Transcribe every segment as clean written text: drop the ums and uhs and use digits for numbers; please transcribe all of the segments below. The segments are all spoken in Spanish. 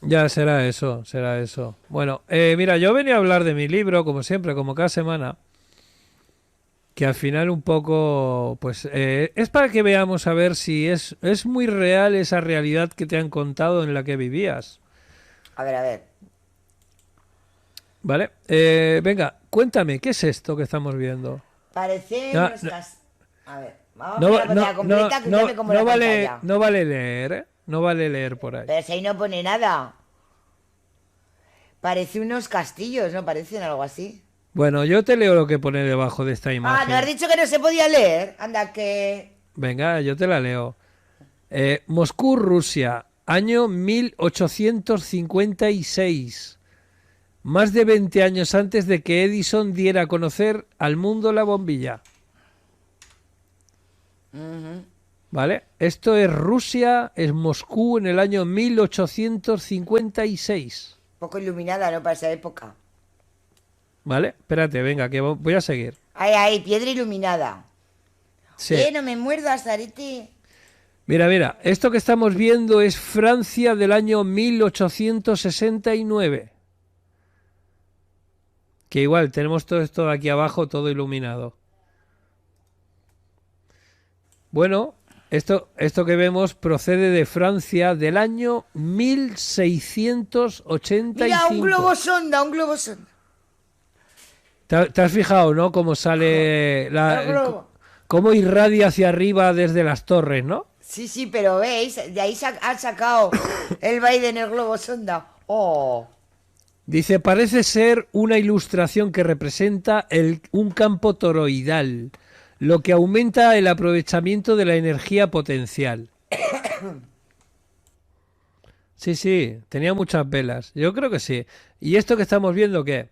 Ya será eso, será eso. Bueno, mira, yo venía a hablar de mi libro, como siempre, como cada semana, que al final un poco, pues, es para que veamos a ver si es muy real esa realidad que te han contado en la que vivías. A ver. ¿Vale? Venga, cuéntame, ¿qué es esto que estamos viendo? Parecen No, unos no, cas... A ver, vamos a poner no, la no, pantalla no, completa que ya no, me como no la vale, pantalla. no vale leer, ¿eh? No vale leer por ahí. Pero si ahí no pone nada. Parece unos castillos, ¿no? Parecen algo así. Bueno, yo te leo lo que pone debajo de esta Ah, ¿no has imagen. dicho que no se podía leer? Anda, que... Venga, yo te la leo. Moscú, Rusia, año 1856. Más de 20 años antes de que Edison diera a conocer al mundo la bombilla. Ujú. ¿Vale? Esto es Rusia, es Moscú en el año 1856. Poco iluminada, ¿no? Para esa época. ¿Vale? Espérate, venga, que voy a seguir. Ahí, piedra iluminada. Sí. No me muerdas, Zarete. Mira, mira, esto que estamos viendo es Francia del año 1869. Que igual tenemos todo esto de aquí abajo, todo iluminado. Bueno, esto que vemos procede de Francia del año Mira, un globo 1685. sonda, un globo sonda. ¿Te has fijado, no? Cómo sale El globo. cómo irradia hacia arriba desde las torres, ¿no? Sí, sí, pero veis, de ahí han sacado el Biden el globo sonda. Oh, Dice, parece ser una ilustración que representa un campo toroidal, lo que aumenta el aprovechamiento de la energía potencial. Sí, sí, tenía muchas velas. Yo creo que sí. ¿Y esto que estamos viendo qué?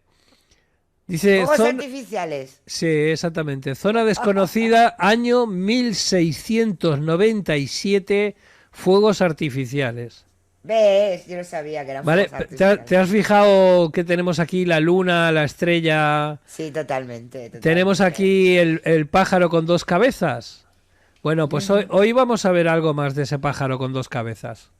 Dice, fuegos artificiales. sí, exactamente. Zona desconocida, año 1697, fuegos artificiales. ¿Ves? Yo no sabía que eran ¿Vale? fuegos ¿Te artificiales. has fijado que tenemos aquí la luna, la estrella? Sí, totalmente, Tenemos totalmente. aquí el pájaro con dos cabezas. Bueno, pues Ujú. hoy vamos a ver algo más de ese pájaro con dos cabezas.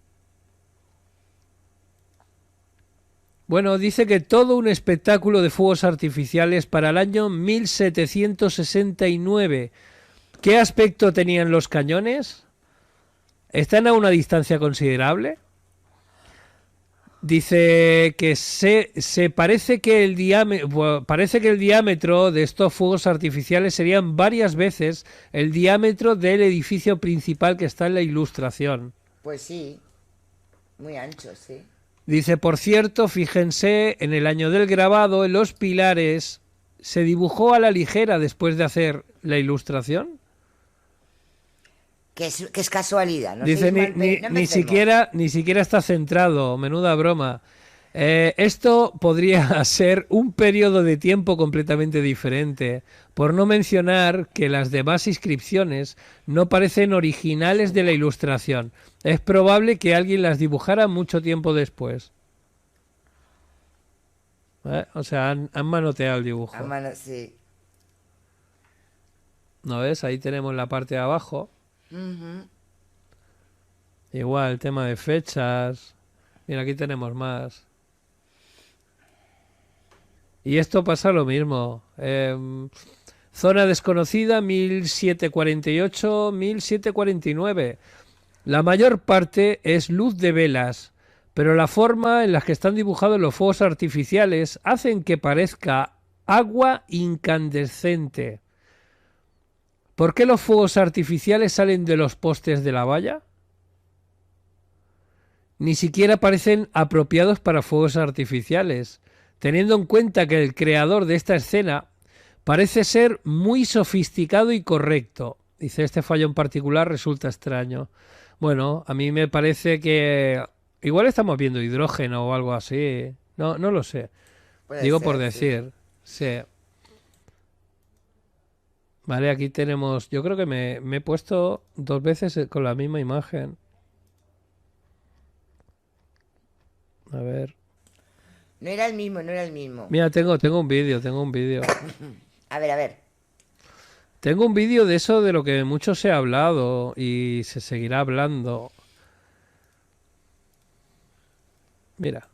Bueno, dice que todo un espectáculo de fuegos artificiales para el año 1769. ¿Qué aspecto tenían los cañones? ¿Están a una distancia considerable? Dice que se parece que el diámetro de estos fuegos artificiales serían varias veces el diámetro del edificio principal que está en la ilustración. Pues sí, muy ancho, sí. Dice, por cierto, fíjense, en el año del grabado, en los pilares, se dibujó a la ligera después de hacer la ilustración. Que es casualidad, no Dice, seáis mal... No empecemos. ni siquiera está centrado, menuda broma. Esto podría ser un periodo de tiempo completamente diferente, por no mencionar que las demás inscripciones no parecen originales de la ilustración. Es probable que alguien las dibujara mucho tiempo después. O sea, han manoteado el A dibujo. mano, sí. ¿No ves? Ahí tenemos la parte de abajo. Ujú. Igual, tema de fechas. Mira, aquí tenemos más. Y esto pasa lo mismo. Zona desconocida 1748, 1749. La mayor parte es luz de velas, pero la forma en la que están dibujados los fuegos artificiales hacen que parezca agua incandescente. ¿Por qué los fuegos artificiales salen de los postes de la valla? Ni siquiera parecen apropiados para fuegos artificiales, teniendo en cuenta que el creador de esta escena parece ser muy sofisticado y correcto. Dice, este fallo en particular resulta extraño. Bueno, a mí me parece que igual estamos viendo hidrógeno o algo así. No, no lo sé. Puede Digo por ser, sí. decir. Sí. Vale, aquí tenemos. Yo creo que me he puesto dos veces con la misma imagen. A ver. No era el mismo, no era el mismo. Mira, tengo un vídeo, tengo un vídeo. A ver. Tengo un vídeo de eso de lo que mucho se ha hablado y se seguirá hablando. Mira.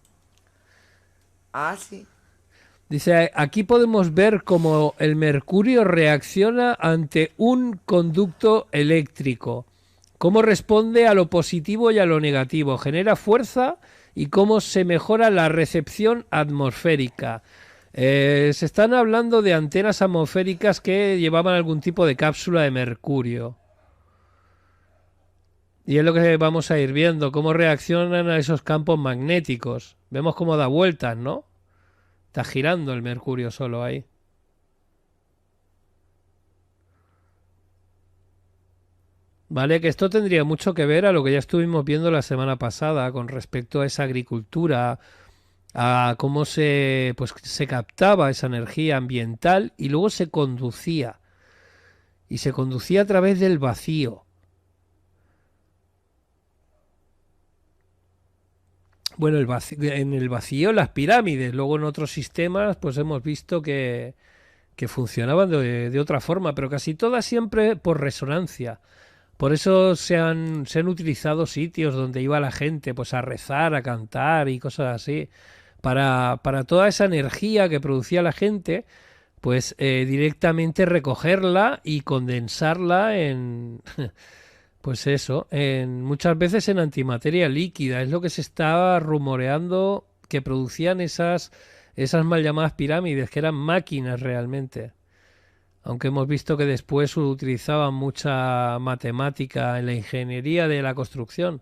Ah, sí. Dice, aquí podemos ver cómo el mercurio reacciona ante un conducto eléctrico, cómo responde a lo positivo y a lo negativo, genera fuerza y cómo se mejora la recepción atmosférica. Se están hablando de antenas atmosféricas que llevaban algún tipo de cápsula de mercurio. Y es lo que vamos a ir viendo, cómo reaccionan a esos campos magnéticos. Vemos cómo da vueltas, ¿no? Está girando el mercurio solo ahí. Vale, que esto tendría mucho que ver a lo que ya estuvimos viendo la semana pasada con respecto a esa agricultura, a cómo se captaba esa energía ambiental y luego se conducía. Y se conducía a través del vacío. Bueno, en el vacío las pirámides, luego en otros sistemas pues hemos visto que funcionaban de otra forma, pero casi todas siempre por resonancia. Por eso se han utilizado sitios donde iba la gente pues a rezar, a cantar y cosas así, para toda esa energía que producía la gente, pues directamente recogerla y condensarla en, pues eso, muchas veces en antimateria líquida. Es lo que se estaba rumoreando que producían esas mal llamadas pirámides, que eran máquinas realmente. Aunque hemos visto que después utilizaban mucha matemática en la ingeniería de la construcción.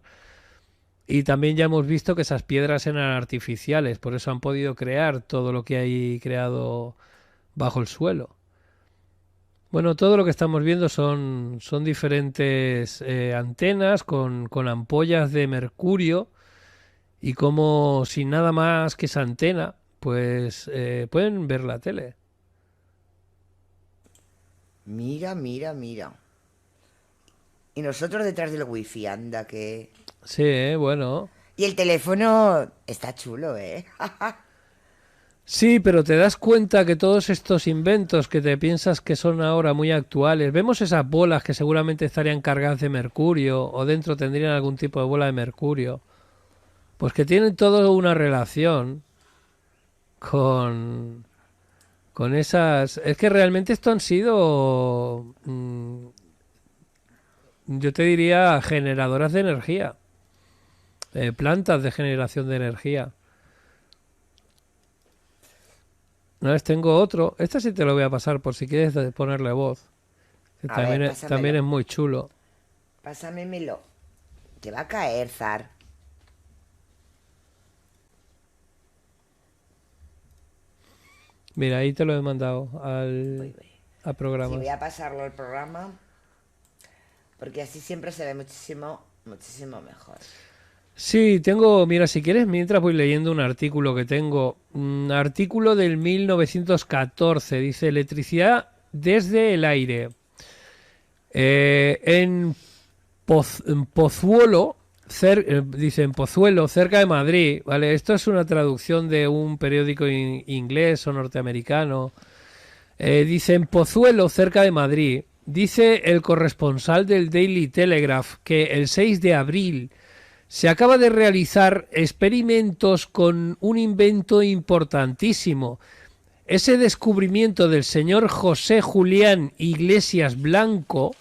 Y también ya hemos visto que esas piedras eran artificiales, por eso han podido crear todo lo que hay creado bajo el suelo. Bueno, todo lo que estamos viendo son diferentes antenas con ampollas de mercurio y como sin nada más que esa antena, pues pueden ver la tele. Mira, mira, mira. Y nosotros detrás del wifi, anda que... Sí, bueno. Y el teléfono está chulo, ¿eh? Sí, pero te das cuenta que todos estos inventos que te piensas que son ahora muy actuales, vemos esas bolas que seguramente estarían cargadas de mercurio o dentro tendrían algún tipo de bola de mercurio, pues que tienen toda una relación con, con esas... Es que realmente esto han sido, yo te diría, generadoras de energía, plantas de generación de energía. Una vez tengo otro, este sí te lo voy a pasar por si quieres ponerle voz, que A ver, también pásamelo. es muy chulo. Pásamelo. Te va a caer, Zar. Mira, ahí te lo he mandado Voy, voy. a Sí, voy programas. a pasarlo al programa porque así siempre se ve muchísimo, muchísimo mejor. Sí, tengo, mira, si quieres, mientras voy leyendo un artículo que tengo, un artículo del 1914, dice electricidad desde el aire. En Pozuelo, dice en Pozuelo, cerca de Madrid, ¿vale? Esto es una traducción de un periódico inglés o norteamericano. Dice en Pozuelo, cerca de Madrid, dice el corresponsal del Daily Telegraph que el 6 de abril se acaba de realizar experimentos con un invento importantísimo. Ese descubrimiento del señor José Julián Iglesias Blanco,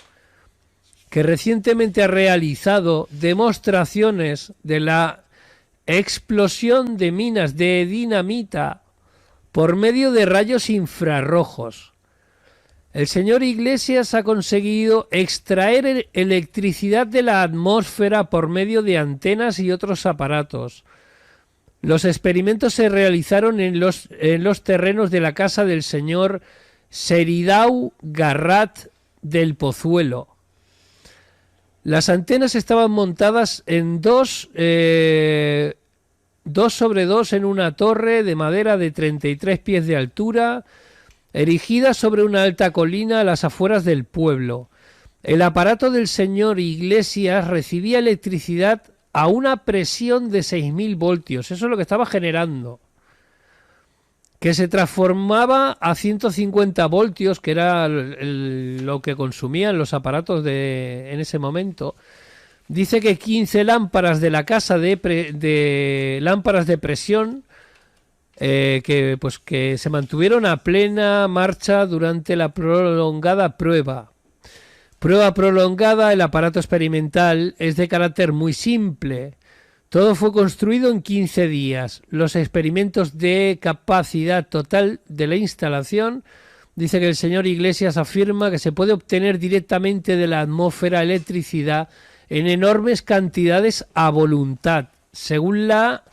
que recientemente ha realizado demostraciones de la explosión de minas de dinamita por medio de rayos infrarrojos. El señor Iglesias ha conseguido extraer electricidad de la atmósfera por medio de antenas y otros aparatos. Los experimentos se realizaron en los terrenos de la casa del señor Seridau Garrat del Pozuelo. Las antenas estaban montadas en dos sobre dos en una torre de madera de 33 pies de altura, erigida sobre una alta colina a las afueras del pueblo. El aparato del señor Iglesias recibía electricidad a una presión de 6.000 voltios. Eso es lo que estaba generando. Que se transformaba a 150 voltios, que era lo que consumían los aparatos en ese momento. Dice que 15 lámparas de la casa de lámparas de presión que se mantuvieron a plena marcha durante la prolongada prueba. Prueba prolongada, el aparato experimental es de carácter muy simple. Todo fue construido en 15 días. Los experimentos de capacidad total de la instalación, dice que el señor Iglesias afirma que se puede obtener directamente de la atmósfera electricidad en enormes cantidades a voluntad, según la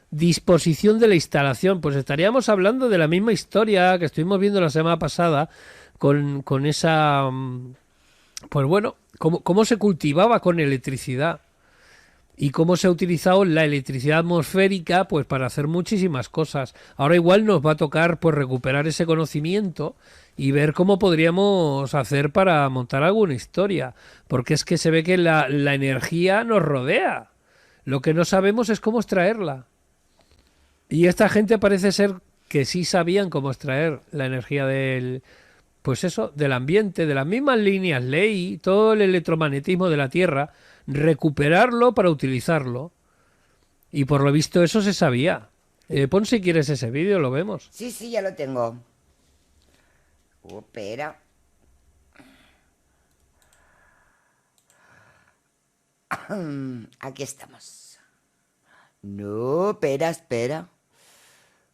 disposición de la instalación. Pues estaríamos hablando de la misma historia que estuvimos viendo la semana pasada con esa... Pues bueno, cómo se cultivaba con electricidad y cómo se ha utilizado la electricidad atmosférica pues para hacer muchísimas cosas. Ahora igual nos va a tocar pues recuperar ese conocimiento y ver cómo podríamos hacer para montar alguna historia, porque es que se ve que la energía nos rodea. Lo que no sabemos es cómo extraerla. Y esta gente parece ser que sí sabían cómo extraer la energía pues eso, del ambiente, de las mismas líneas, ley, todo el electromagnetismo de la Tierra, recuperarlo para utilizarlo. Y por lo visto eso se sabía. Pon si quieres ese vídeo, lo vemos. Sí, sí, ya lo tengo. Espera. Aquí estamos. No, espera, espera.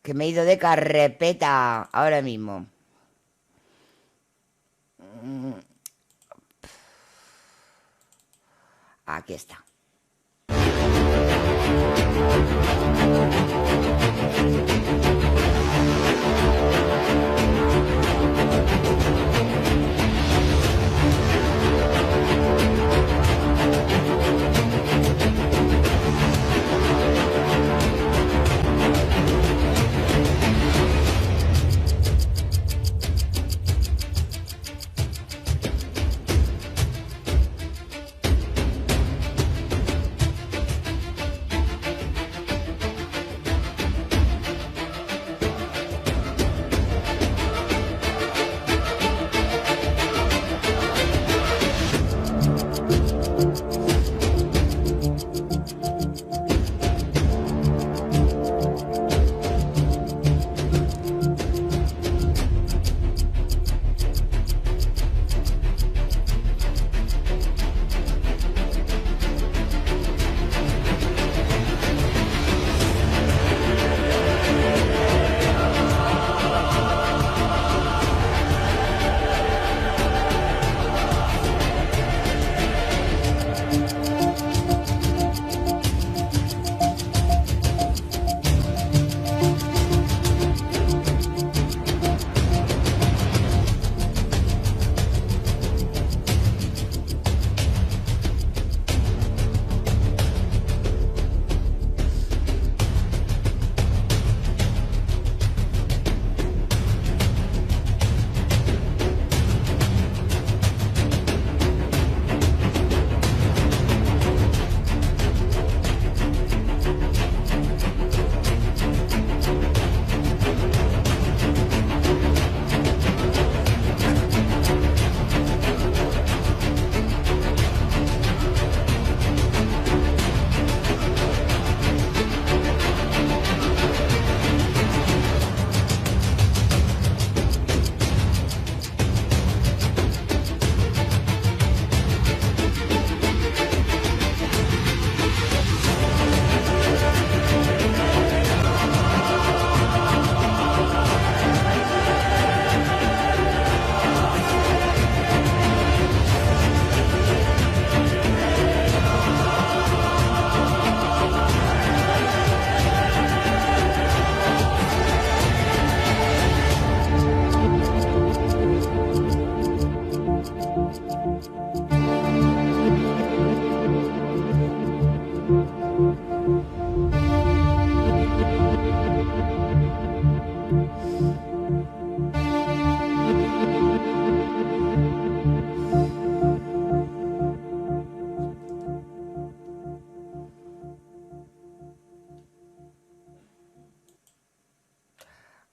Que me he ido de carrepeta ahora mismo. Aquí está.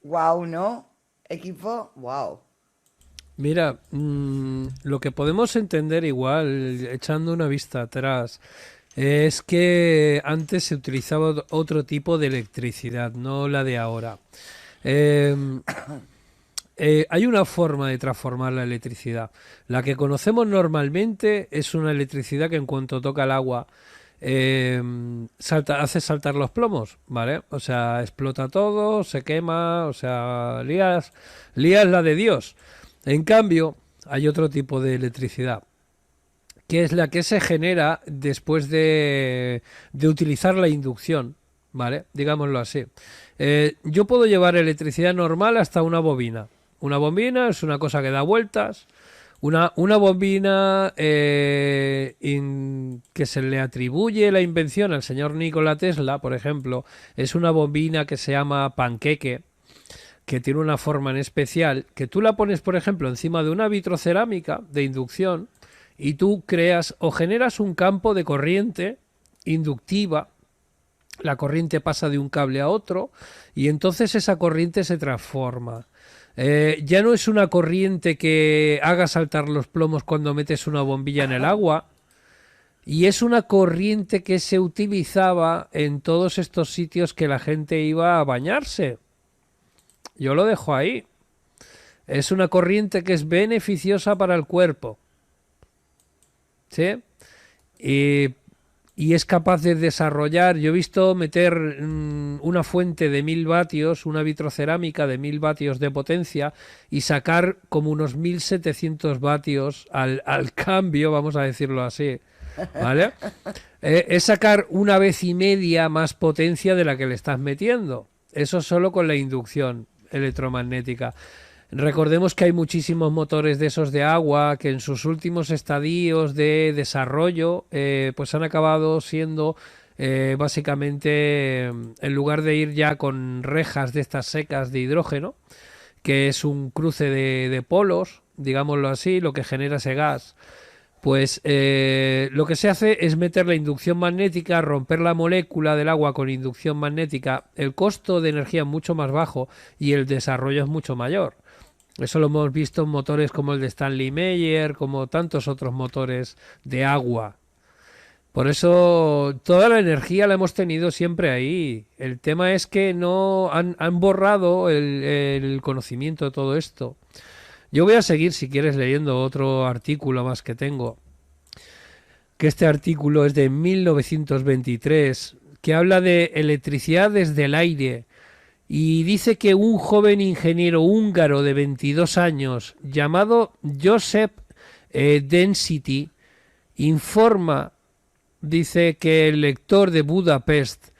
Wow, ¿no? Equipo, wow. Mira, lo que podemos entender igual, echando una vista atrás, es que antes se utilizaba otro tipo de electricidad, no la de ahora. Em, hay una forma de transformar la electricidad. La que conocemos normalmente es una electricidad que en cuanto toca el agua hace saltar los plomos, ¿vale? O sea, explota todo, se quema, o sea, lías la de Dios. En cambio, hay otro tipo de electricidad, que es la que se genera después de utilizar la inducción, ¿vale? Digámoslo así. Yo puedo llevar electricidad normal hasta una bobina. Una bobina es una cosa que da vueltas. Una bobina que se le atribuye la invención al señor Nikola Tesla, por ejemplo, es una bobina que se llama panqueque, que tiene una forma en especial, que tú la pones, por ejemplo, encima de una vitrocerámica de inducción y tú creas o generas un campo de corriente inductiva. La corriente pasa de un cable a otro y entonces esa corriente se transforma. Ya no es una corriente que haga saltar los plomos cuando metes una bombilla en el agua, y es una corriente que se utilizaba en todos estos sitios que la gente iba a bañarse. Yo lo dejo ahí. Es una corriente que es beneficiosa para el cuerpo. ¿Sí? Y, y es capaz de desarrollar. Yo he visto meter una fuente de 1000 vatios, una vitrocerámica de 1000 vatios de potencia y sacar como unos 1700 vatios al cambio, vamos a decirlo así. ¿Vale? Es sacar una vez y media más potencia de la que le estás metiendo. Eso solo con la inducción electromagnética. Recordemos que hay muchísimos motores de esos de agua que en sus últimos estadios de desarrollo pues han acabado siendo básicamente, en lugar de ir ya con rejas de estas secas de hidrógeno, que es un cruce de polos, digámoslo así, lo que genera ese gas, pues lo que se hace es meter la inducción magnética, romper la molécula del agua con inducción magnética. El costo de energía es mucho más bajo y el desarrollo es mucho mayor. Eso lo hemos visto en motores como el de Stanley Meyer, como tantos otros motores de agua. Por eso toda la energía la hemos tenido siempre ahí. El tema es que no han borrado el conocimiento de todo esto. Yo voy a seguir, si quieres, leyendo otro artículo más que tengo, que este artículo es de 1923, que habla de electricidad desde el aire, y dice que un joven ingeniero húngaro de 22 años llamado Joseph Density informa, dice que el lector de Budapest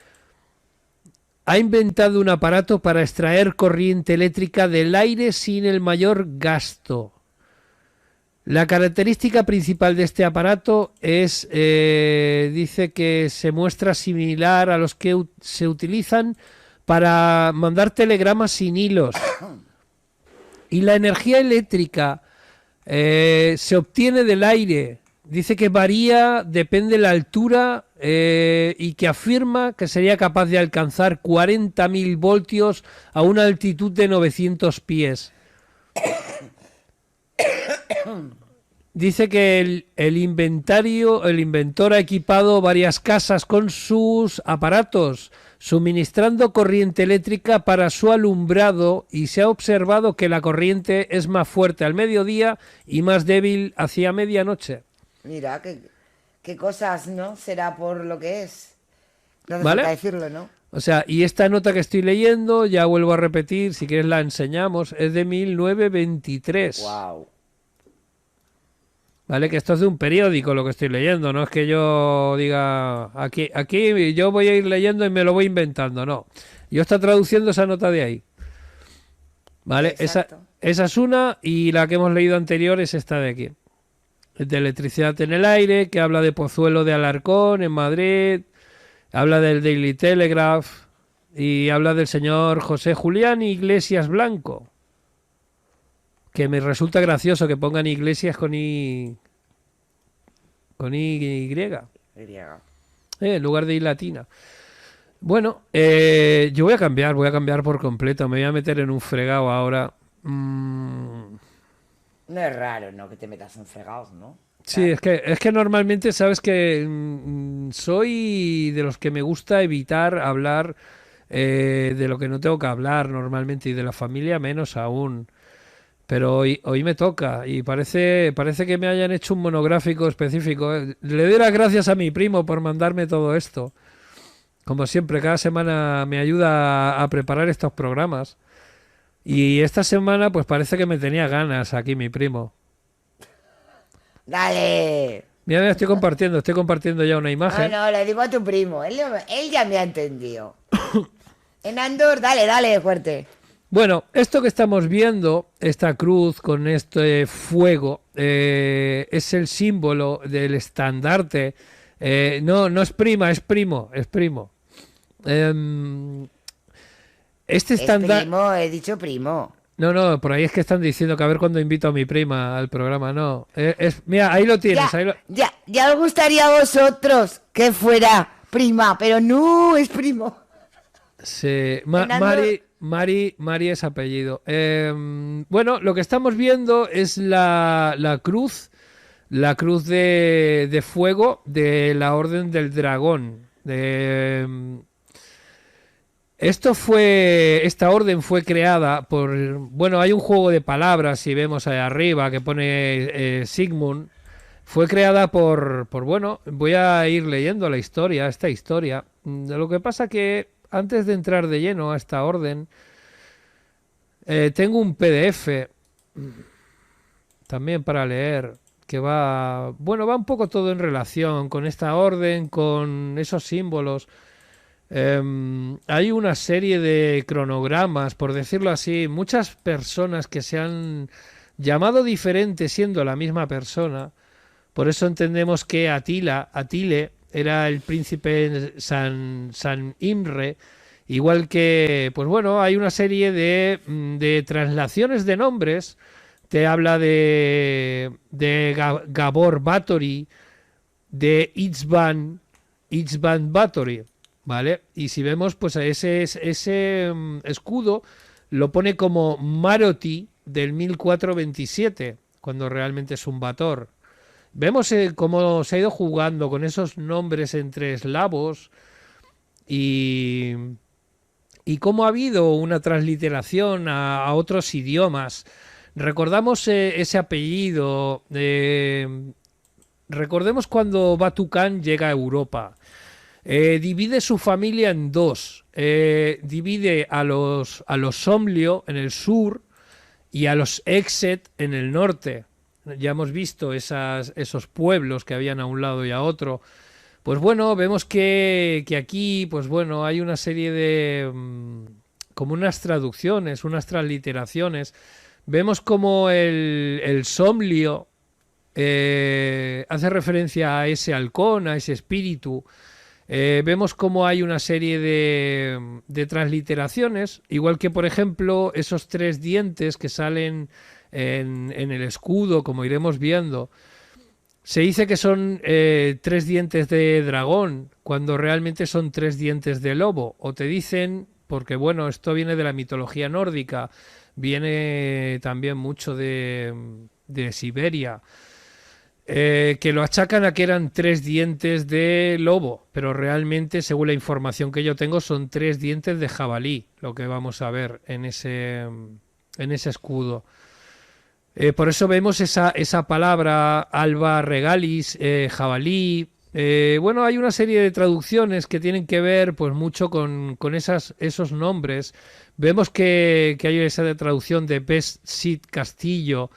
ha inventado un aparato para extraer corriente eléctrica del aire sin el mayor gasto. La característica principal de este aparato es, dice que se muestra similar a los que se utilizan para mandar telegramas sin hilos. Y la energía eléctrica se obtiene del aire. Dice que varía, depende de la altura, y que afirma que sería capaz de alcanzar 40.000 voltios a una altitud de 900 pies. Dice que el inventor ha equipado varias casas con sus aparatos, suministrando corriente eléctrica para su alumbrado, y se ha observado que la corriente es más fuerte al mediodía y más débil hacia medianoche. Mira, qué cosas, ¿no? Será por lo que es. No hace ¿Vale? falta decirlo, ¿no? O sea, y esta nota que estoy leyendo, ya vuelvo a repetir, si quieres la enseñamos, es de 1923. Wow. ¿Vale? Que esto es de un periódico lo que estoy leyendo, no es que yo diga, aquí yo voy a ir leyendo y me lo voy inventando, no. Yo estoy traduciendo esa nota de ahí. ¿Vale? Exacto. Esa es una, y la que hemos leído anterior es esta de aquí. De electricidad en el aire, que habla de Pozuelo de Alarcón en Madrid, habla del Daily Telegraph y habla del señor José Julián Iglesias Blanco, que me resulta gracioso que pongan Iglesias con Y. Griega. En lugar de I latina. Bueno, yo voy a cambiar por completo, me voy a meter en un fregado ahora. No es raro, ¿no? Que te metas en fregados, ¿no? Sí, Claro. es que normalmente sabes que soy de los que me gusta evitar hablar de lo que no tengo que hablar normalmente y de la familia menos aún. Pero hoy me toca y parece que me hayan hecho un monográfico específico. Le doy las gracias a mi primo por mandarme todo esto. Como siempre, cada semana me ayuda a preparar estos programas. Y esta semana pues parece que me tenía ganas aquí mi primo. Dale. Mira, mira, estoy compartiendo ya una Ah, imagen. no, le digo a tu primo. Él ya me ha entendido. En Andor, dale, dale, fuerte. Bueno, esto que estamos viendo, esta cruz con este fuego, es el símbolo del estandarte. No, no es prima, es primo, es primo. Em, este Es estandarte... primo, he dicho primo. No, no, por ahí es que están diciendo que a ver cuándo invito a mi prima al programa. No, mira, ahí lo tienes. Ya, ya os gustaría a vosotros que fuera prima, pero no es primo. Sí, En Andor, Mari es apellido. Bueno, lo que estamos viendo es la cruz de fuego de la Orden del Dragón. Esta orden fue creada por, bueno, hay un juego de palabras, si vemos ahí arriba, que pone Sigmund. Fue creada bueno, voy a ir leyendo esta historia. Lo que pasa que antes de entrar de lleno a esta orden, tengo un PDF también para leer que va un poco todo en relación con esta orden, con esos símbolos. Hay una serie de cronogramas, por decirlo así, muchas personas que se han llamado diferente siendo la misma persona. Por eso entendemos que Atile era el príncipe San Imre, igual que, pues bueno, hay una serie de traslaciones de nombres. Te habla de Gabor Báthory, de Itzban Báthory, ¿vale? Y si vemos, pues ese escudo lo pone como Maroti del 1427, cuando realmente es un Bator. Vemos cómo se ha ido jugando con esos nombres entre eslavos y, y cómo ha habido una transliteración a otros idiomas. Recordamos ese apellido. Recordemos cuando Batu Khan llega a Europa. Divide su familia en dos. Divide a los Somlio en el sur y a los Exet en el norte. Ya hemos visto esos pueblos que habían a un lado y a otro. Pues bueno, vemos que aquí, pues bueno, hay una serie de como unas traducciones, unas transliteraciones. Vemos como el Somlio hace referencia a ese halcón, a ese espíritu. Vemos como hay una serie de transliteraciones, igual que por ejemplo esos tres dientes que salen en el escudo, como iremos viendo. Se dice que son tres dientes de dragón, cuando realmente son tres dientes de lobo. O te dicen, porque bueno, esto viene de la mitología nórdica, viene también mucho de Siberia, que lo achacan a que eran tres dientes de lobo, pero realmente, según la información que yo tengo, son tres dientes de jabalí, lo que vamos a ver en ese escudo. Por eso vemos esa palabra alba regalis, jabalí. Bueno, hay una serie de traducciones que tienen que ver pues mucho con esos nombres. Vemos que hay esa traducción de Best Sid Castillo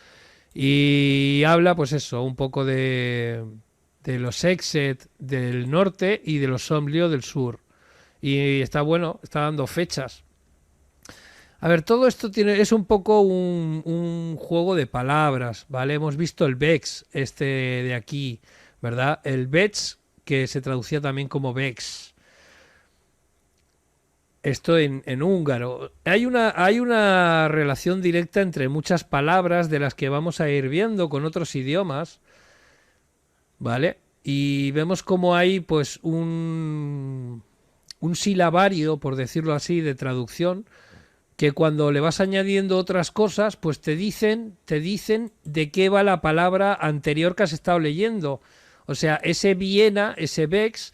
y habla pues eso, un poco de los Exet del norte y de los Somlio del sur. Y está bueno, está dando fechas. A ver, todo esto es un poco un juego de palabras, ¿vale? Hemos visto el Vex, este de aquí, ¿verdad? El Vex, que se traducía también como Vex. Esto en húngaro. Hay una relación directa entre muchas palabras de las que vamos a ir viendo con otros idiomas, ¿vale? Y vemos como hay pues un silabario, por decirlo así, de traducción. que cuando le vas añadiendo otras cosas, pues te dicen de qué va la palabra anterior que has estado leyendo. O sea, ese Viena, ese Vex,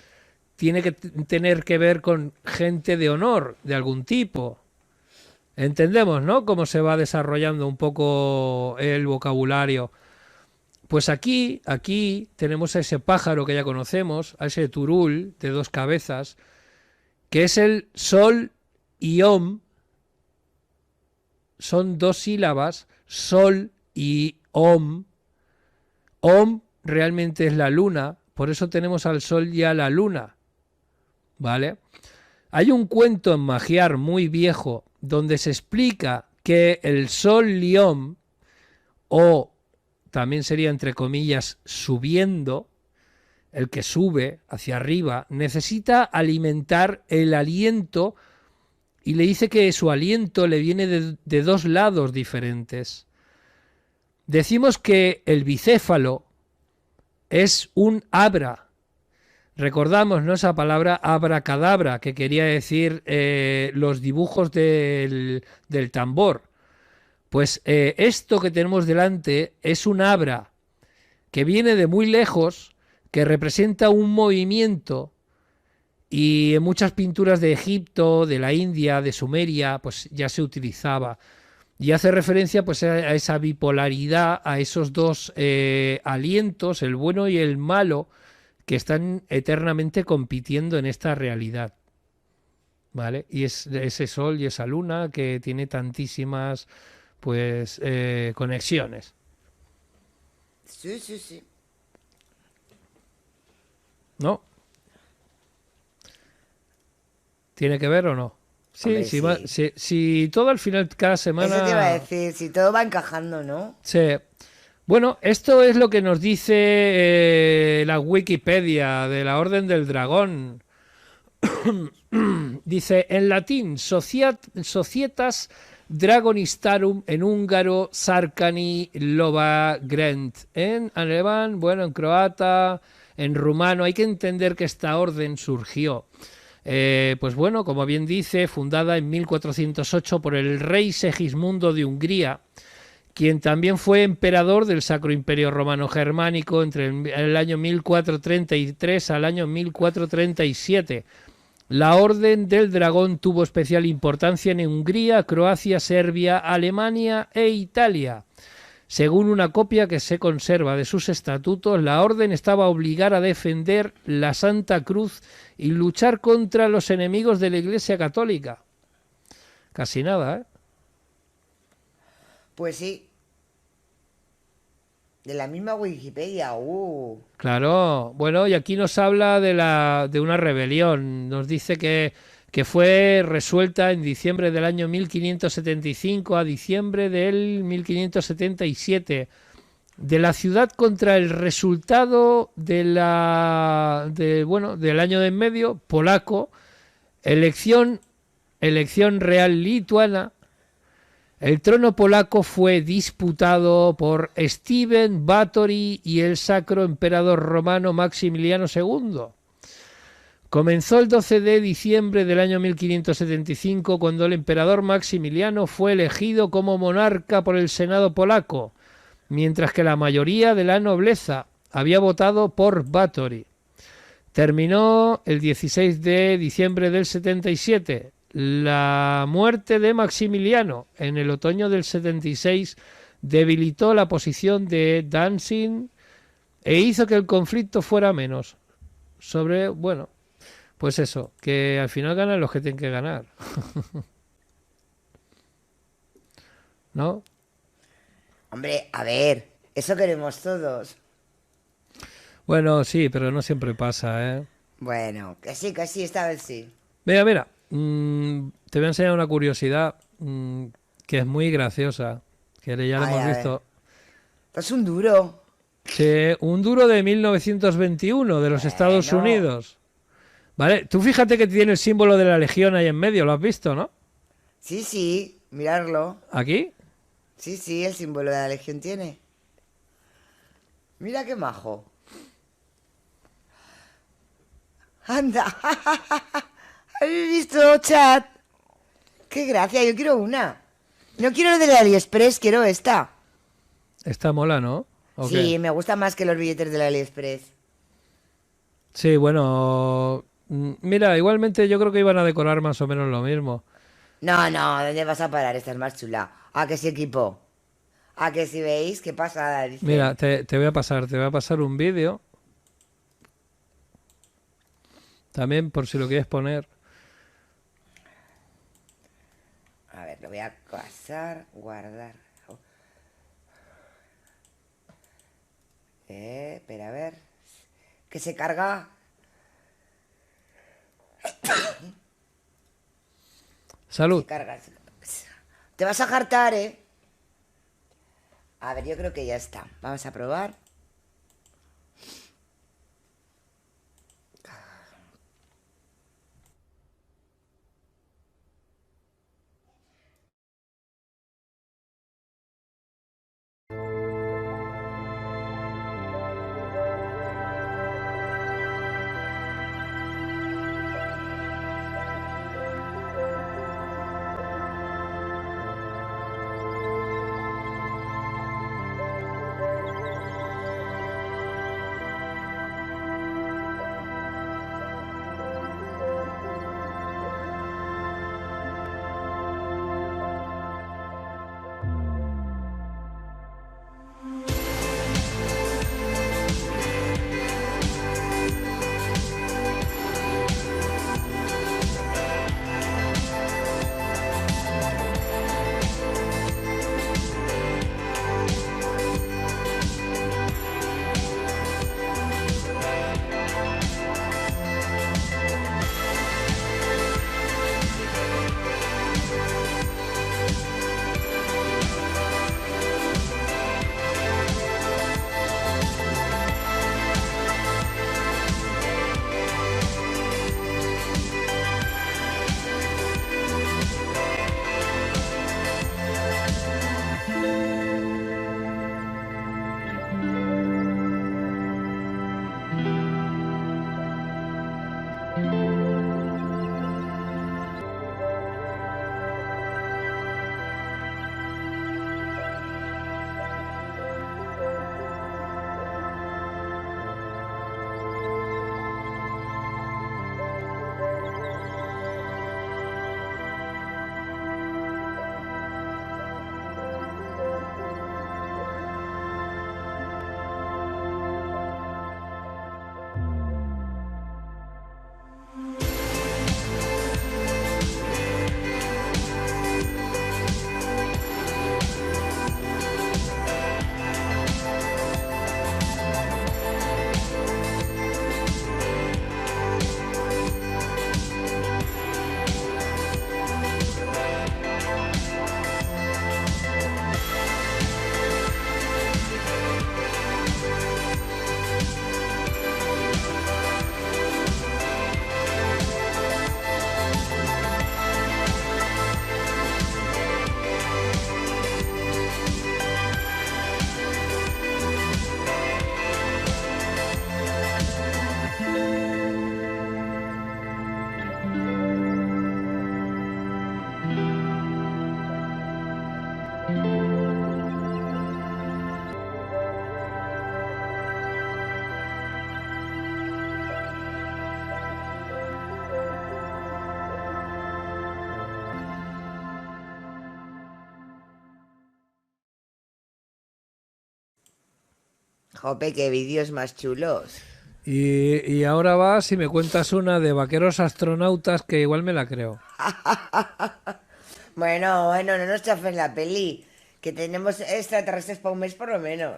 tiene que tener que ver con gente de honor, de algún tipo. Entendemos, ¿no? Cómo se va desarrollando un poco el vocabulario. Pues aquí tenemos a ese pájaro que ya conocemos, a ese turul de dos cabezas, que es el sol y om. Son dos sílabas, sol y om. Om realmente es la luna, por eso tenemos al sol y a la luna. ¿Vale? Hay un cuento en Magiar muy viejo donde se explica que el sol liom, o también sería entre comillas subiendo, el que sube hacia arriba, necesita alimentar el aliento y le dice que su aliento le viene de dos lados diferentes. Decimos que el bicéfalo es un abra. Recordamos, ¿no?, esa palabra abracadabra, que quería decir los dibujos del tambor. Pues esto que tenemos delante es un abra que viene de muy lejos, que representa un movimiento, y en muchas pinturas de Egipto, de la India, de Sumeria, pues ya se utilizaba. Y hace referencia pues a esa bipolaridad, a esos dos alientos, el bueno y el malo, que están eternamente compitiendo en esta realidad, ¿vale? Y es ese sol y esa luna que tiene tantísimas pues conexiones. Sí, sí, sí. ¿No? ¿Tiene que ver o no? Sí, Hombre, sí. si todo al final cada semana... Eso te iba a decir, si todo va encajando, ¿no? Sí. Bueno, esto es lo que nos dice la Wikipedia de la Orden del Dragón. Dice, en latín, Societas Dragonistarum, en húngaro, Sarkani Loba Grent. En alemán, bueno, en croata, en rumano. Hay que entender que esta orden surgió. Pues bueno, como bien dice, fundada en 1408 por el rey Segismundo de Hungría, quien también fue emperador del Sacro Imperio Romano Germánico entre el año 1433 al año 1437. La Orden del Dragón tuvo especial importancia en Hungría, Croacia, Serbia, Alemania e Italia. Según una copia que se conserva de sus estatutos, la orden estaba obligada a defender la Santa Cruz y luchar contra los enemigos de la Iglesia Católica. Casi nada, ¿eh? Pues sí. De la misma Wikipedia. Claro, bueno, y aquí nos habla de una rebelión. Nos dice que fue resuelta en diciembre del año 1575 a diciembre del 1577. De la ciudad contra el resultado del año de en medio, polaco, elección real lituana. El trono polaco fue disputado por Stephen Báthory y el sacro emperador romano Maximiliano II. Comenzó el 12 de diciembre del año 1575, cuando el emperador Maximiliano fue elegido como monarca por el Senado polaco, mientras que la mayoría de la nobleza había votado por Báthory. Terminó el 16 de diciembre del 77. La muerte de Maximiliano en el otoño del 76 debilitó la posición de Danzig e hizo que el conflicto fuera menos. Pues eso, que al final ganan los que tienen que ganar. ¿No? Hombre, a ver, eso queremos todos. Bueno, sí, pero no siempre pasa, ¿eh? Bueno, que sí, esta vez sí. Mira, te voy a enseñar una curiosidad que es muy graciosa, que ya la Ay, hemos a ver. visto. Es un duro. Sí, un duro de 1921 de los Estados Bueno. Unidos. ¿Vale? Tú fíjate que tiene el símbolo de la Legión ahí en medio, ¿lo has visto, no? Sí, sí, mirarlo. Aquí. Sí, sí, el símbolo de la Legión tiene. Mira qué majo. Anda. ¿Habéis visto, chat? Qué gracia, yo quiero una. No quiero de la AliExpress, quiero esta. Esta mola, ¿no? ¿O Sí, qué? me gusta más que los billetes de la AliExpress. Sí, bueno, mira, igualmente yo creo que iban a decorar más o menos lo mismo. No, no, ¿dónde vas a parar? Esta es más chula. ¿A que sí, equipo? ¿A que si veis? ¿Qué pasada? Dice. Mira, te voy a pasar un vídeo, también por si lo quieres poner. A ver, lo voy a pasar, guardar. Espera, a ver. Que se carga. Se Salud. carga. Te vas a hartar, ¿eh? A ver, yo creo que ya está. Vamos a probar. Jope, qué vídeos más chulos. Y ahora vas y me cuentas una de vaqueros astronautas que igual me la creo. Bueno, bueno, no nos chafen la peli. Que tenemos extraterrestres para un mes por lo menos.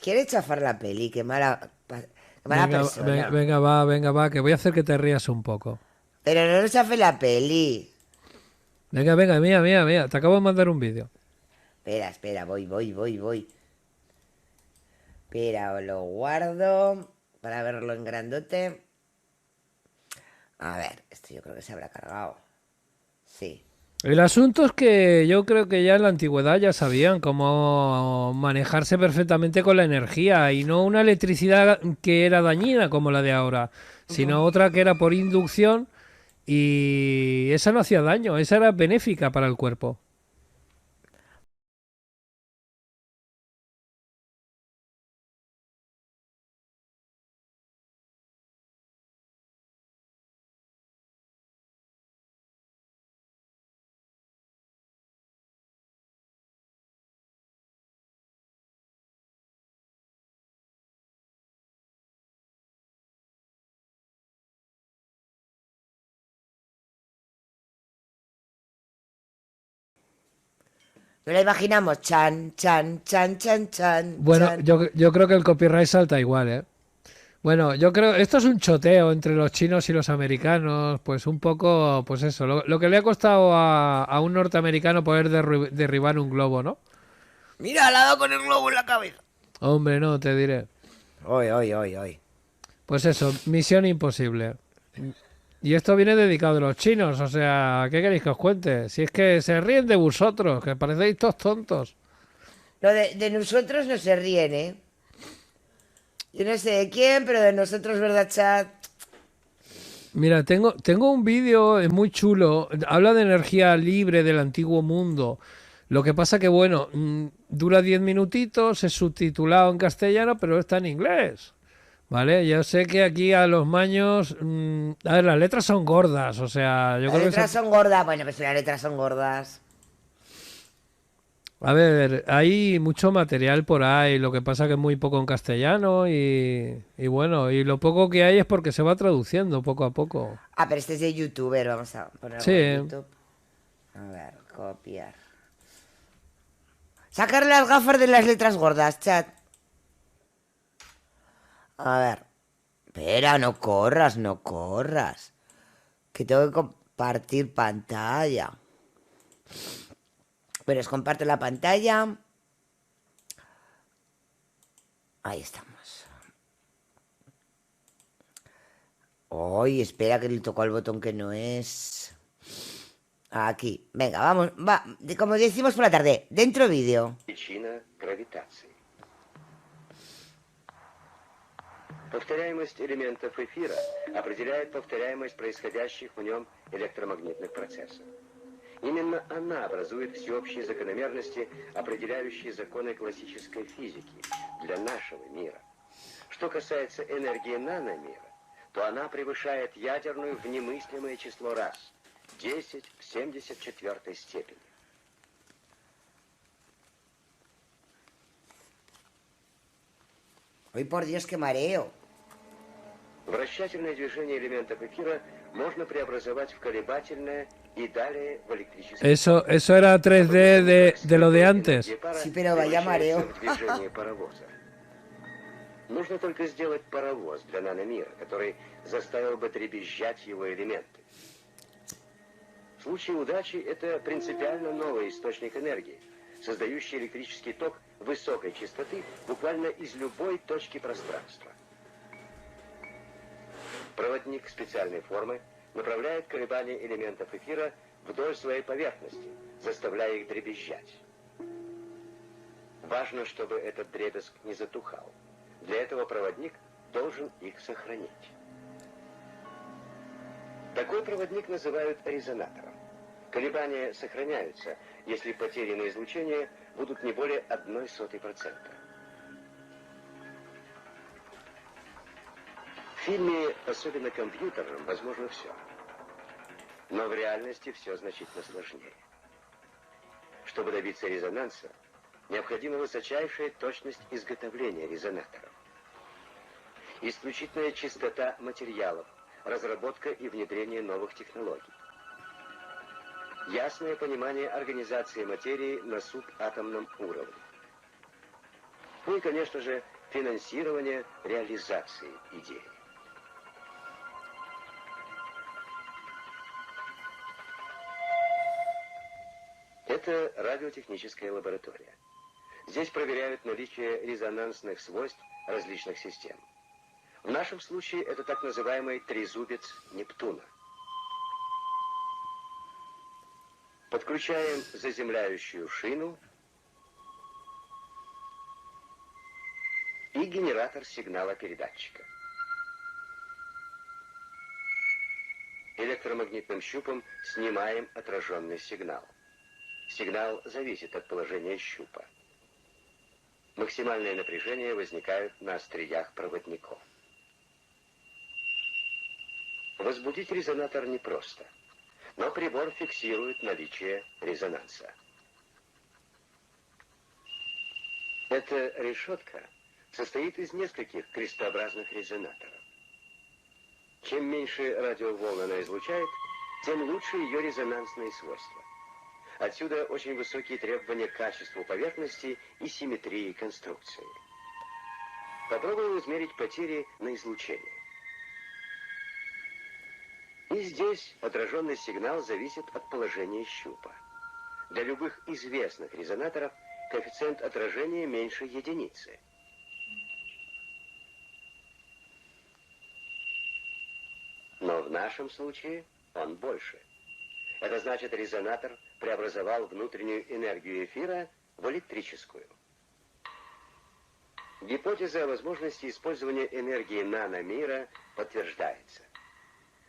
Quiere chafar la peli, qué mala persona. Venga, va, que voy a hacer que te rías un poco. Pero no nos chafe la peli. Venga, mía, te acabo de mandar un vídeo. Espera, espera, voy. Espera, lo guardo para verlo en grandote. A ver, esto yo creo que se habrá cargado. Sí. El asunto es que yo creo que ya en la antigüedad ya sabían cómo manejarse perfectamente con la energía y no una electricidad que era dañina como la de ahora, sino otra que era por inducción y esa no hacía daño, esa era benéfica para el cuerpo. No la imaginamos. Chan, chan, chan, chan, chan, Bueno, chan. yo creo que el copyright salta igual, ¿eh? Bueno, yo creo, esto es un choteo entre los chinos y los americanos, pues un poco, pues eso, lo que le ha costado a un norteamericano poder derribar un globo, ¿no? Mira, al lado con el globo en la cabeza. Hombre, no, te diré. Hoy, hoy, hoy, hoy. Pues eso, misión imposible. Y esto viene dedicado a los chinos, o sea, ¿qué queréis que os cuente? Si es que se ríen de vosotros, que parecéis todos tontos. Lo de nosotros no se ríen, ¿eh? Yo no sé de quién, pero de nosotros, ¿verdad, chat? Mira, tengo un vídeo muy chulo, habla de energía libre del antiguo mundo. Lo que pasa que, bueno, dura 10 minutitos, es subtitulado en castellano, pero está en inglés. ¿Vale? Yo sé que aquí a los maños, a ver, las letras son gordas, o sea, yo Las creo que letras son gordas. Bueno, pues las letras son gordas. a ver, hay mucho material por ahí, lo que pasa que es muy poco en castellano y bueno, y lo poco que hay es porque se va traduciendo poco a poco. Ah, pero este es de youtuber. Vamos a ponerlo en Sí, YouTube. A ver, copiar. Sacar las gafas de las letras gordas, chat. A ver. Espera, no corras, no corras. Que tengo que compartir pantalla. Pero os comparto la pantalla. Ahí estamos. Ay, espera que le tocó al botón que no es. Aquí. Venga, vamos. Va. Como decimos por la tarde. Dentro vídeo. Причина гравитации. Повторяемость элементов эфира определяет повторяемость происходящих в нем электромагнитных процессов. Именно она образует всеобщие закономерности, определяющие законы классической физики для нашего мира. Что касается энергии наномира, то она превышает ядерную в немыслимое число раз, 10 в 74 степени. Ay, por Dios, qué mareo. Вращательное движение элементов эфира можно преобразовать в колебательное и далее в электрический ток. eso era 3D de lo de Определенная antes. энергия пара Sí, pero vaya превращается mareo. в движение паровоза. Нужно только сделать паровоз для наномира, который заставил бы дребезжать его элементы. В случае удачи это принципиально новый источник энергии, создающий электрический ток высокой частоты буквально из любой точки пространства. Проводник специальной формы направляет колебания элементов эфира вдоль своей поверхности, заставляя их дребезжать. Важно, чтобы этот дребезг не затухал. Для этого проводник должен их сохранить. Такой проводник называют резонатором. Колебания сохраняются, если потери на излучение будут не более 0,01%. В фильме, особенно компьютерном, возможно все. Но в реальности все значительно сложнее. Чтобы добиться резонанса, необходима высочайшая точность изготовления резонаторов. Исключительная чистота материалов, разработка и внедрение новых технологий. Ясное понимание организации материи на субатомном уровне. Ну и, конечно же, финансирование реализации идеи. Это радиотехническая лаборатория. Здесь проверяют наличие резонансных свойств различных систем. В нашем случае это так называемый трезубец Нептуна. Подключаем заземляющую шину и генератор сигнала передатчика. электромагнитным щупом снимаем отраженный сигнал. Сигнал зависит от положения щупа. Максимальное напряжение возникает на остриях проводников. Возбудить резонатор непросто, но прибор фиксирует наличие резонанса. Эта решетка состоит из нескольких крестообразных резонаторов. Чем меньше радиоволн она излучает, тем лучше ее резонансные свойства. Отсюда очень высокие требования к качеству поверхности и симметрии конструкции. Попробуем измерить потери на излучение. И здесь отраженный сигнал зависит от положения щупа. Для любых известных резонаторов коэффициент отражения меньше единицы. Но в нашем случае он больше. Это значит, резонатор преобразовал внутреннюю энергию эфира в электрическую. Гипотеза о возможности использования энергии наномира подтверждается.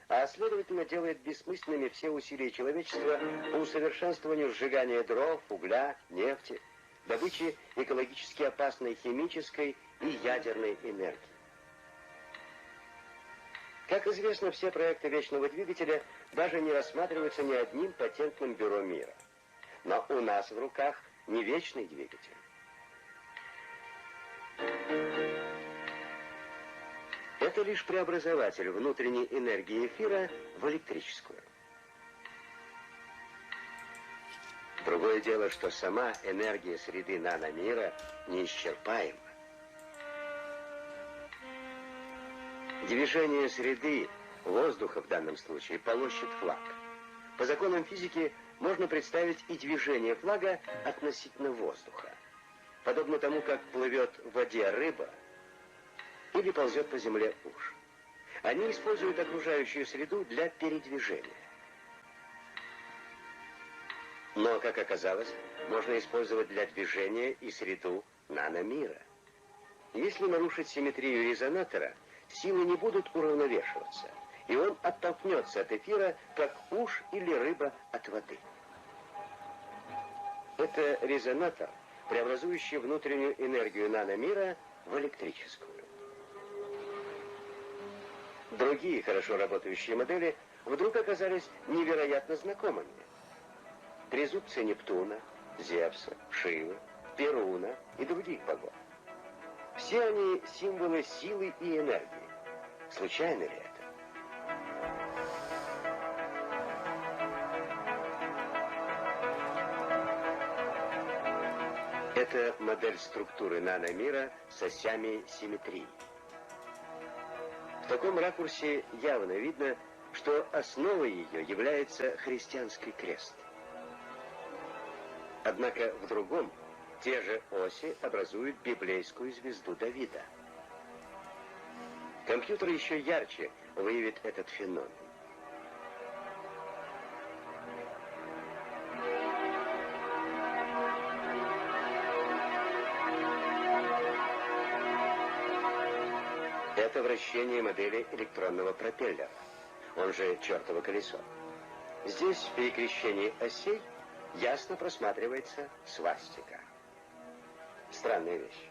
А следовательно делает бессмысленными все усилия человечества по усовершенствованию сжигания дров, угля, нефти, добычи экологически опасной химической и ядерной энергии. Как известно, все проекты вечного двигателя даже не рассматриваются ни одним патентным бюро мира. Но у нас в руках не вечный двигатель. Это лишь преобразователь внутренней энергии эфира в электрическую. Другое дело, что сама энергия среды наномира неисчерпаема. Движение среды, воздуха в данном случае, полощет флаг. По законам физики можно представить и движение флага относительно воздуха. Подобно тому, как плывет в воде рыба или ползет по земле уж. Они используют окружающую среду для передвижения. Но, как оказалось, можно использовать для движения и среду наномира. Если нарушить симметрию резонатора, силы не будут уравновешиваться, и он оттолкнется от эфира, как уж или рыба от воды. Это резонатор, преобразующий внутреннюю энергию наномира в электрическую. Другие хорошо работающие модели вдруг оказались невероятно знакомыми. Трезубцы Нептуна, Зевса, Шивы, Перуна и других богов. Все они символы силы и энергии. Случайно ли это? Это модель структуры наномира с осями симметрии. В таком ракурсе явно видно, что основой ее является христианский крест. Однако в другом те же оси образуют библейскую звезду Давида. Компьютер еще ярче выявит этот феномен. Это вращение модели электронного пропеллера, он же чертово колесо. Здесь в перекрещении осей ясно просматривается свастика. Странная вещь.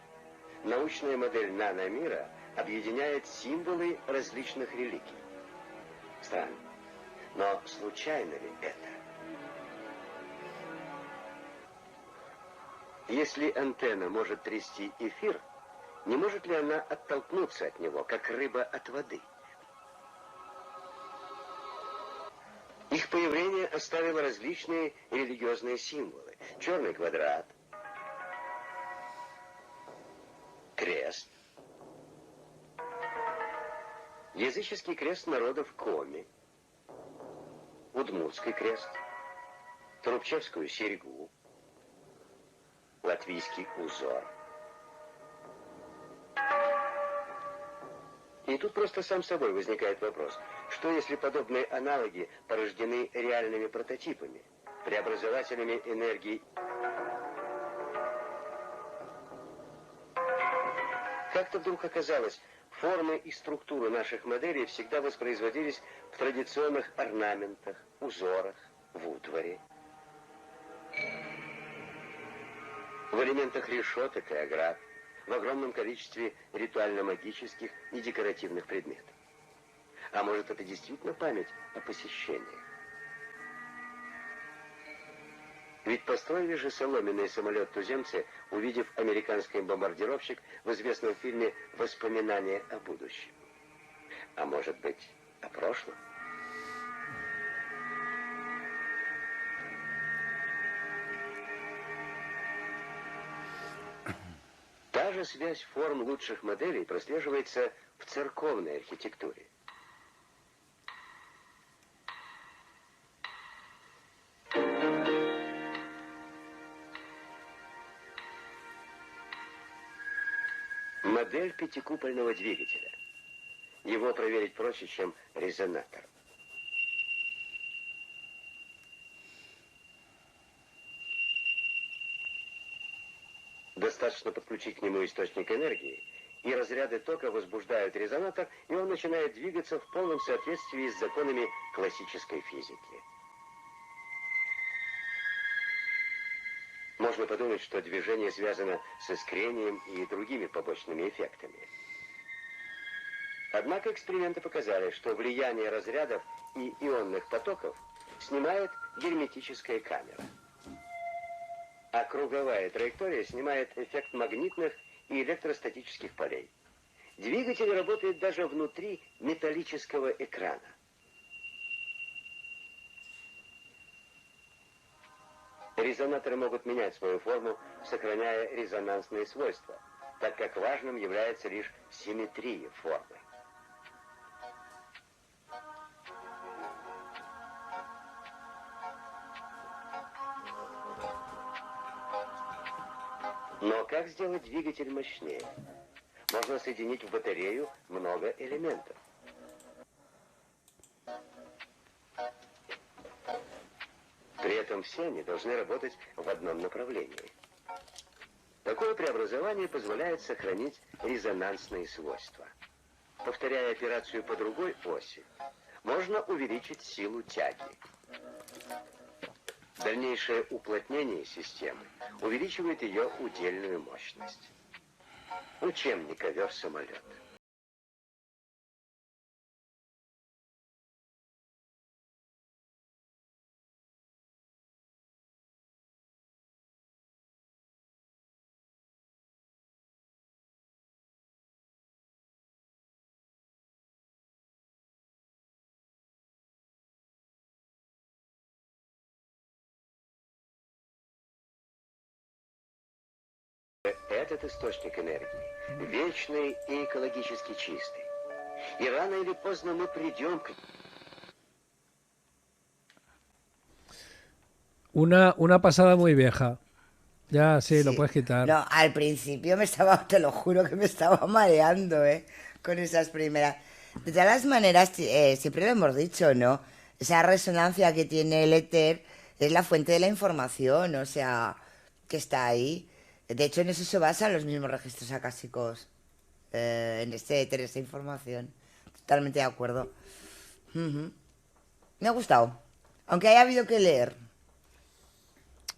Научная модель наномира объединяет символы различных религий. Странно. Но случайно ли это? Если антенна может трясти эфир, не может ли она оттолкнуться от него, как рыба от воды? Их появление оставило различные религиозные символы. Черный квадрат, крест, языческий крест народов Коми, удмуртский крест, трубчевскую серьгу, латвийский узор. И тут просто сам собой возникает вопрос, что если подобные аналоги порождены реальными прототипами, преобразователями энергии? Как-то вдруг оказалось, Формы и структуры наших моделей всегда воспроизводились в традиционных орнаментах, узорах, в утвари, в элементах решеток и оград, в огромном количестве ритуально-магических и декоративных предметов. А может, это действительно память о посещениях? Ведь построили же соломенный самолет туземцы, увидев американский бомбардировщик в известном фильме «Воспоминания о будущем». А может быть, о прошлом? Та же связь форм лучших моделей прослеживается в церковной архитектуре. Модель пятикупольного двигателя. Его проверить проще, чем резонатор. Достаточно подключить к нему источник энергии, и разряды тока возбуждают резонатор, и он начинает двигаться в полном соответствии с законами классической физики. Можно подумать, что движение связано с искрением и другими побочными эффектами. Однако эксперименты показали, что влияние разрядов и ионных потоков снимает герметическая камера. А круговая траектория снимает эффект магнитных и электростатических полей. Двигатель работает даже внутри металлического экрана. Резонаторы могут менять свою форму, сохраняя резонансные свойства, так как важным является лишь симметрия формы. Но как сделать двигатель мощнее? Можно соединить в батарею много элементов. При этом все они должны работать в одном направлении. Такое преобразование позволяет сохранить резонансные свойства. Повторяя операцию по другой оси, можно увеличить силу тяги. Дальнейшее уплотнение системы увеличивает ее удельную мощность. Учебник ковер-самолет. Этот источник энергии вечный и экологически чистый. И рано или поздно мы придем к... Una pasada muy vieja. Ya, sí, lo Sí. puedes quitar. No, al principio me estaba, te lo juro que me estaba mareando, con esas primeras. De todas las maneras, siempre lo hemos dicho, ¿no? Esa resonancia que tiene el éter es la fuente de la información, o sea, que está ahí. De hecho, en eso se basan los mismos registros acásicos, en este éter, esta información. Totalmente de acuerdo. Ujú. Me ha gustado, aunque haya habido que leer.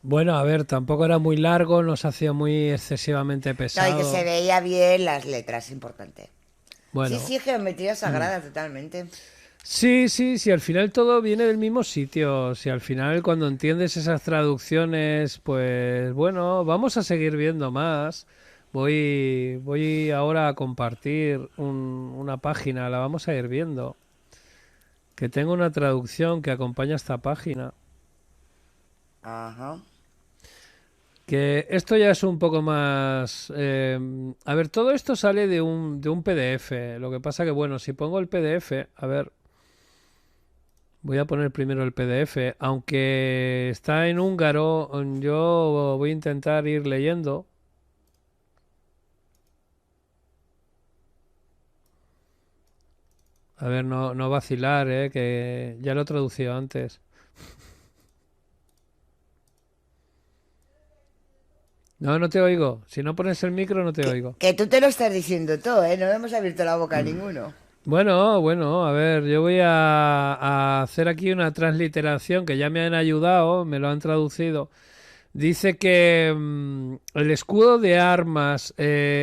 Bueno, a ver, tampoco era muy largo, no se hacía muy excesivamente No, y que pesado. se veía bien las letras, importante. Bueno, Sí, sí, geometría sagrada, totalmente. sí, sí, sí, al final todo viene del mismo sitio. Si al final cuando entiendes esas traducciones, pues bueno, vamos a seguir viendo más. Voy ahora a compartir una página, la vamos a ir viendo. Que tengo una traducción que acompaña esta página. Ajá. Que esto ya es un poco más... a ver, todo esto sale de un PDF. Lo que pasa que, bueno, si pongo el PDF, a ver, voy a poner primero el PDF. Aunque está en húngaro, yo voy a intentar ir leyendo. A ver, no vacilar, que ya lo he traducido antes. No, no te oigo. Si no pones el micro, no te oigo. Que tú te lo estás diciendo todo, ¿eh? No le hemos abierto la boca a ninguno. Bueno, a ver, yo voy a hacer aquí una transliteración que ya me han ayudado, me lo han traducido. Dice que el escudo de armas,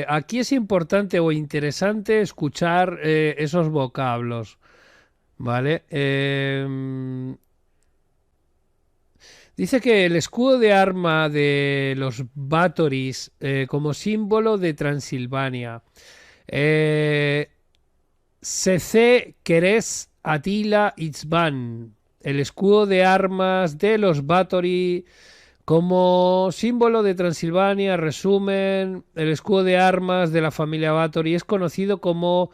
aquí es importante o interesante escuchar esos vocablos, ¿vale? Dice que el escudo de arma de los Bátoris como símbolo de Transilvania. Eh, Sece Keres Atila Itzban, el escudo de armas de los Báthory como símbolo de Transilvania. Resumen, el escudo de armas de la familia Báthory es conocido como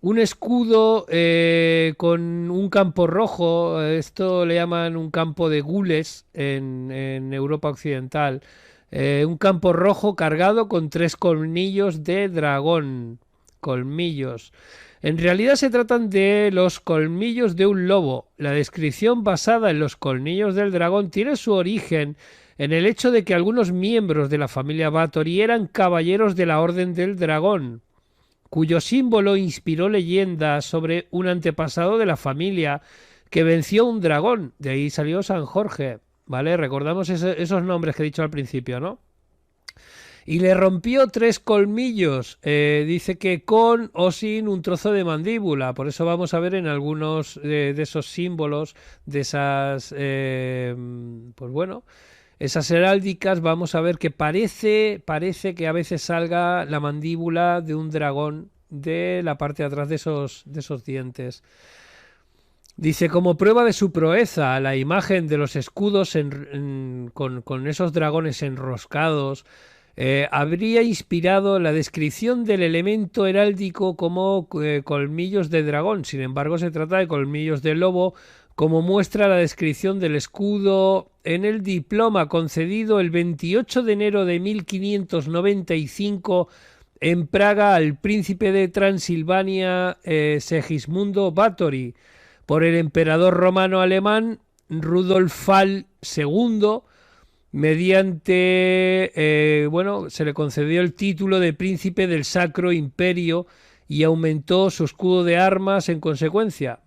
un escudo con un campo rojo. Esto le llaman un campo de gules en Europa Occidental. Un campo rojo cargado con 3 colmillos de dragón. Colmillos. En realidad se tratan de los colmillos de un lobo. La descripción basada en los colmillos del dragón tiene su origen en el hecho de que algunos miembros de la familia Báthory eran caballeros de la Orden del Dragón, cuyo símbolo inspiró leyendas sobre un antepasado de la familia que venció un dragón. De ahí salió San Jorge, ¿vale? Recordamos esos nombres que he dicho al principio, ¿no? Y le rompió 3 colmillos. Dice que con o sin un trozo de mandíbula. Por eso vamos a ver en algunos de esos símbolos, de esas, pues bueno, esas heráldicas, vamos a ver que parece que a veces salga la mandíbula de un dragón de la parte de atrás de esos dientes. Dice, como prueba de su proeza, la imagen de los escudos con esos dragones enroscados habría inspirado la descripción del elemento heráldico como colmillos de dragón. Sin embargo, se trata de colmillos de lobo, como muestra la descripción del escudo en el diploma concedido el 28 de enero de 1595 en Praga al príncipe de Transilvania Segismundo Báthory por el emperador romano alemán Rudolf II. Mediante, bueno, se le concedió el título de príncipe del Sacro Imperio y aumentó su escudo de armas en consecuencia.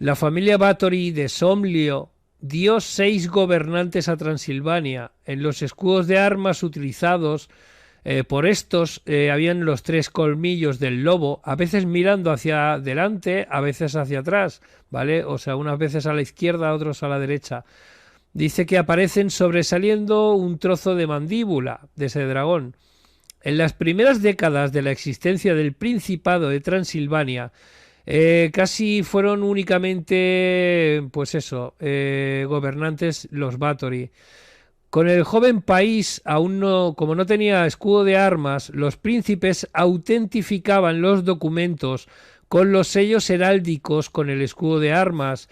La familia Báthory de Somlyo dio 6 gobernantes a Transilvania. En los escudos de armas utilizados por estos habían los 3 colmillos del lobo, a veces mirando hacia adelante, a veces hacia atrás, ¿vale? O sea, unas veces a la izquierda, otros a la derecha. Dice que aparecen sobresaliendo un trozo de mandíbula de ese dragón. En las primeras décadas de la existencia del Principado de Transilvania, casi fueron únicamente, pues eso, gobernantes los Báthory. Con el joven país, aún no, como no tenía escudo de armas, los príncipes autentificaban los documentos con los sellos heráldicos con el escudo de armas.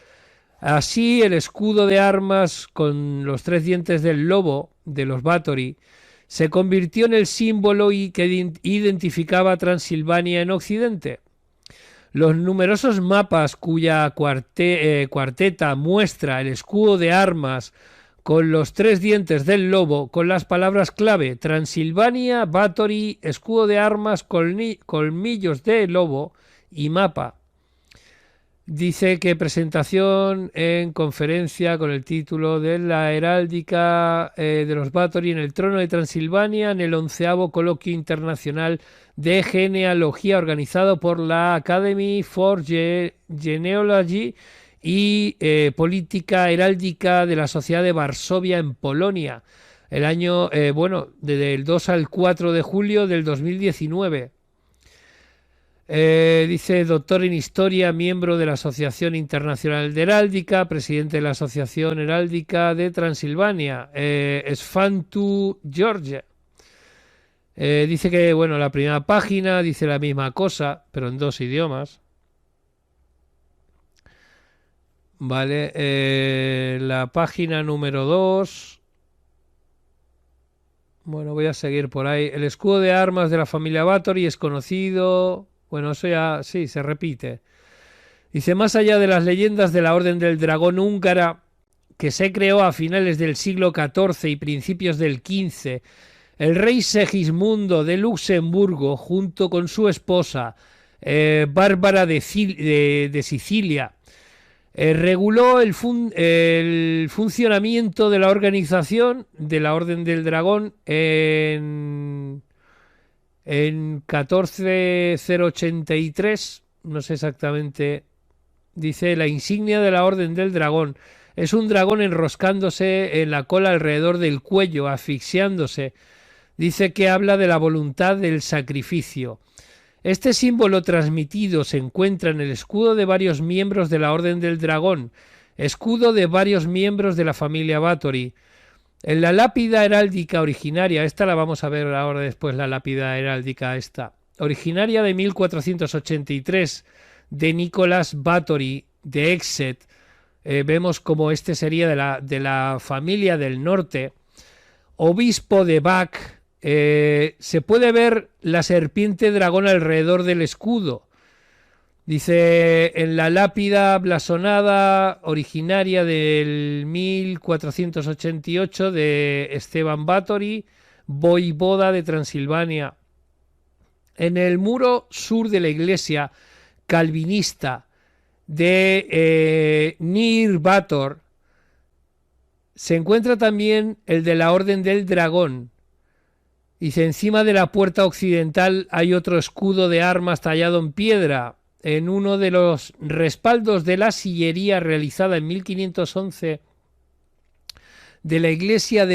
Así, el escudo de armas con los 3 dientes del lobo de los Báthory se convirtió en el símbolo que identificaba a Transilvania en Occidente. Los numerosos mapas cuya cuarteta muestra el escudo de armas con los 3 dientes del lobo con las palabras clave Transilvania, Báthory, escudo de armas, colmillos de lobo y mapa. Dice que presentación en conferencia con el título de la heráldica de los Báthory en el trono de Transilvania en el 11º Coloquio Internacional de Genealogía organizado por la Academy for Genealogy y Política Heráldica de la Sociedad de Varsovia en Polonia, el año, desde el 2 al 4 de julio del 2019. Dice doctor en Historia, miembro de la Asociación Internacional de Heráldica, presidente de la Asociación Heráldica de Transilvania, Sfantu George. Dice que, bueno, la primera página dice la misma cosa, pero en 2 idiomas. Vale, la página número 2. Bueno, voy a seguir por ahí. El escudo de armas de la familia Báthory es conocido. Bueno, eso ya sí, se repite. Dice, más allá de las leyendas de la Orden del Dragón húngara, que se creó a finales del siglo XIV y principios del XV, El rey Segismundo de Luxemburgo, junto con su esposa Bárbara de Sicilia, reguló el funcionamiento de la organización de la Orden del Dragón en 14083, no sé exactamente, dice la insignia de la Orden del Dragón. Es un dragón enroscándose en la cola alrededor del cuello, asfixiándose. Dice que habla de la voluntad del sacrificio. Este símbolo transmitido se encuentra en el escudo de varios miembros de la Orden del Dragón, escudo de varios miembros de la familia Báthory. En la lápida heráldica originaria, esta la vamos a ver ahora después, la lápida heráldica esta, originaria de 1483, de Nicolás Báthory de Exet, vemos como este sería de la familia del norte, obispo de Bach. Se puede ver la serpiente dragón alrededor del escudo. Dice, en la lápida blasonada originaria del 1488 de Esteban Báthory, voivoda de Transilvania. En el muro sur de la iglesia calvinista de Nir Bátor se encuentra también el de la Orden del Dragón. Dice, encima de la puerta occidental hay otro escudo de armas tallado en piedra. En uno de los respaldos de la sillería realizada en 1511 de la iglesia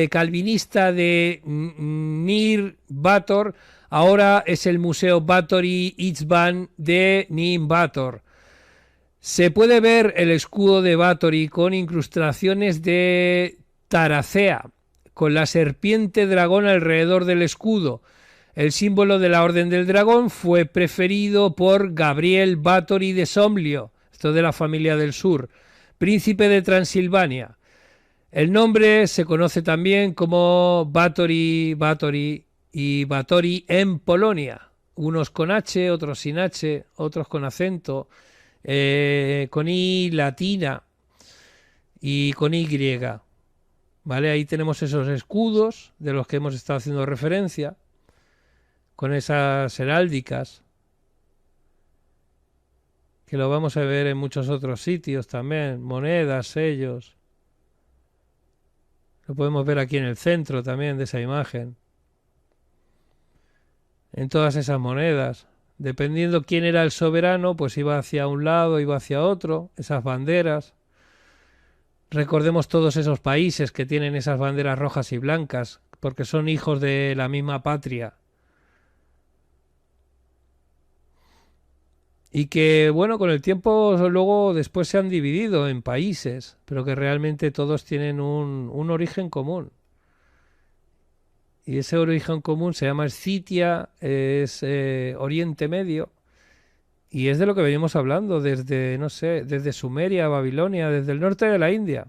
calvinista de Nir Bátor, ahora es el Museo Báthory Itzban de Nir Bátor. Se puede ver el escudo de Báthory con incrustaciones de taracea, con la serpiente dragón alrededor del escudo. El símbolo de la Orden del Dragón fue preferido por Gabriel Báthory de Somlyo, esto de la familia del sur, príncipe de Transilvania. El nombre se conoce también como Báthory y Báthory en Polonia, unos con H, otros sin H, otros con acento, con I latina y con Y. ¿Vale? Ahí tenemos esos escudos de los que hemos estado haciendo referencia, con esas heráldicas, que lo vamos a ver en muchos otros sitios también, monedas, sellos. Lo podemos ver aquí en el centro también de esa imagen, en todas esas monedas. Dependiendo quién era el soberano, pues iba hacia un lado, iba hacia otro, esas banderas. Recordemos todos esos países que tienen esas banderas rojas y blancas, porque son hijos de la misma patria. Y que, bueno, con el tiempo luego después se han dividido en países, pero que realmente todos tienen un origen común. Y ese origen común se llama Escitia, es Oriente Medio, y es de lo que venimos hablando desde, no sé, desde Sumeria, Babilonia, desde el norte de la India.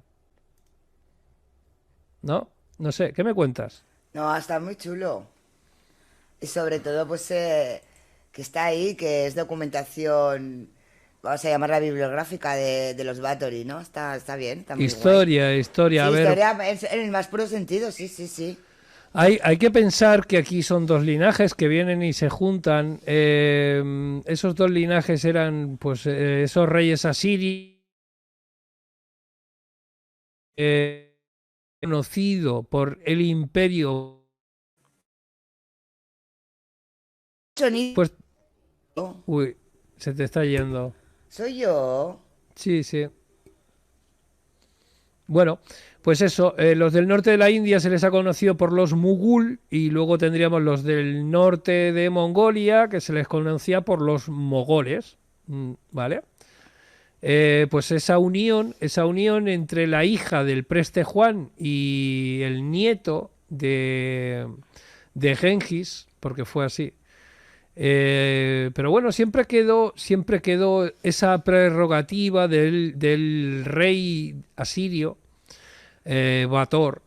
¿No? No sé, ¿qué me cuentas? No, está muy chulo. Y sobre todo, pues, que está ahí, que es documentación, vamos a llamarla bibliográfica de los Báthory, ¿no? Está bien, está muy guay. Historia, Sí, a ver. historia en el más puro sentido, sí, sí, sí. Hay que pensar que aquí son dos linajes que vienen y se juntan. Esos dos linajes eran, pues, esos reyes asirios, conocido por el imperio. Sonido. Pues, uy, se te está yendo. Soy yo. Sí, sí. Bueno, pues eso, los del norte de la India se les ha conocido por los Mughul, y luego tendríamos los del norte de Mongolia, que se les conocía por los mogoles, ¿vale? Pues esa unión entre la hija del preste Juan y el nieto de Gengis, porque fue así. Pero bueno, siempre quedó esa prerrogativa del rey asirio, Bator,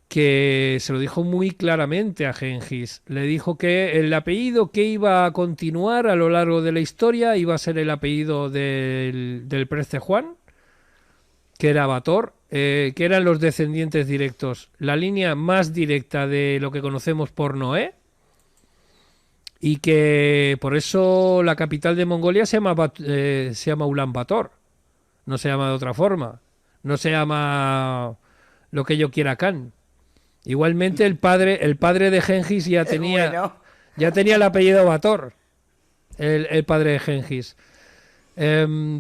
que se lo dijo muy claramente a Gengis. Le dijo que el apellido que iba a continuar a lo largo de la historia iba a ser el apellido del preste Juan, que era Bator, que eran los descendientes directos, la línea más directa de lo que conocemos por Noé, y que por eso la capital de Mongolia se llama Ulan Bator, no se llama de otra forma, no se llama lo que yo quiera Khan. Igualmente el padre de Gengis ya tenía el apellido Bator, el padre de Gengis.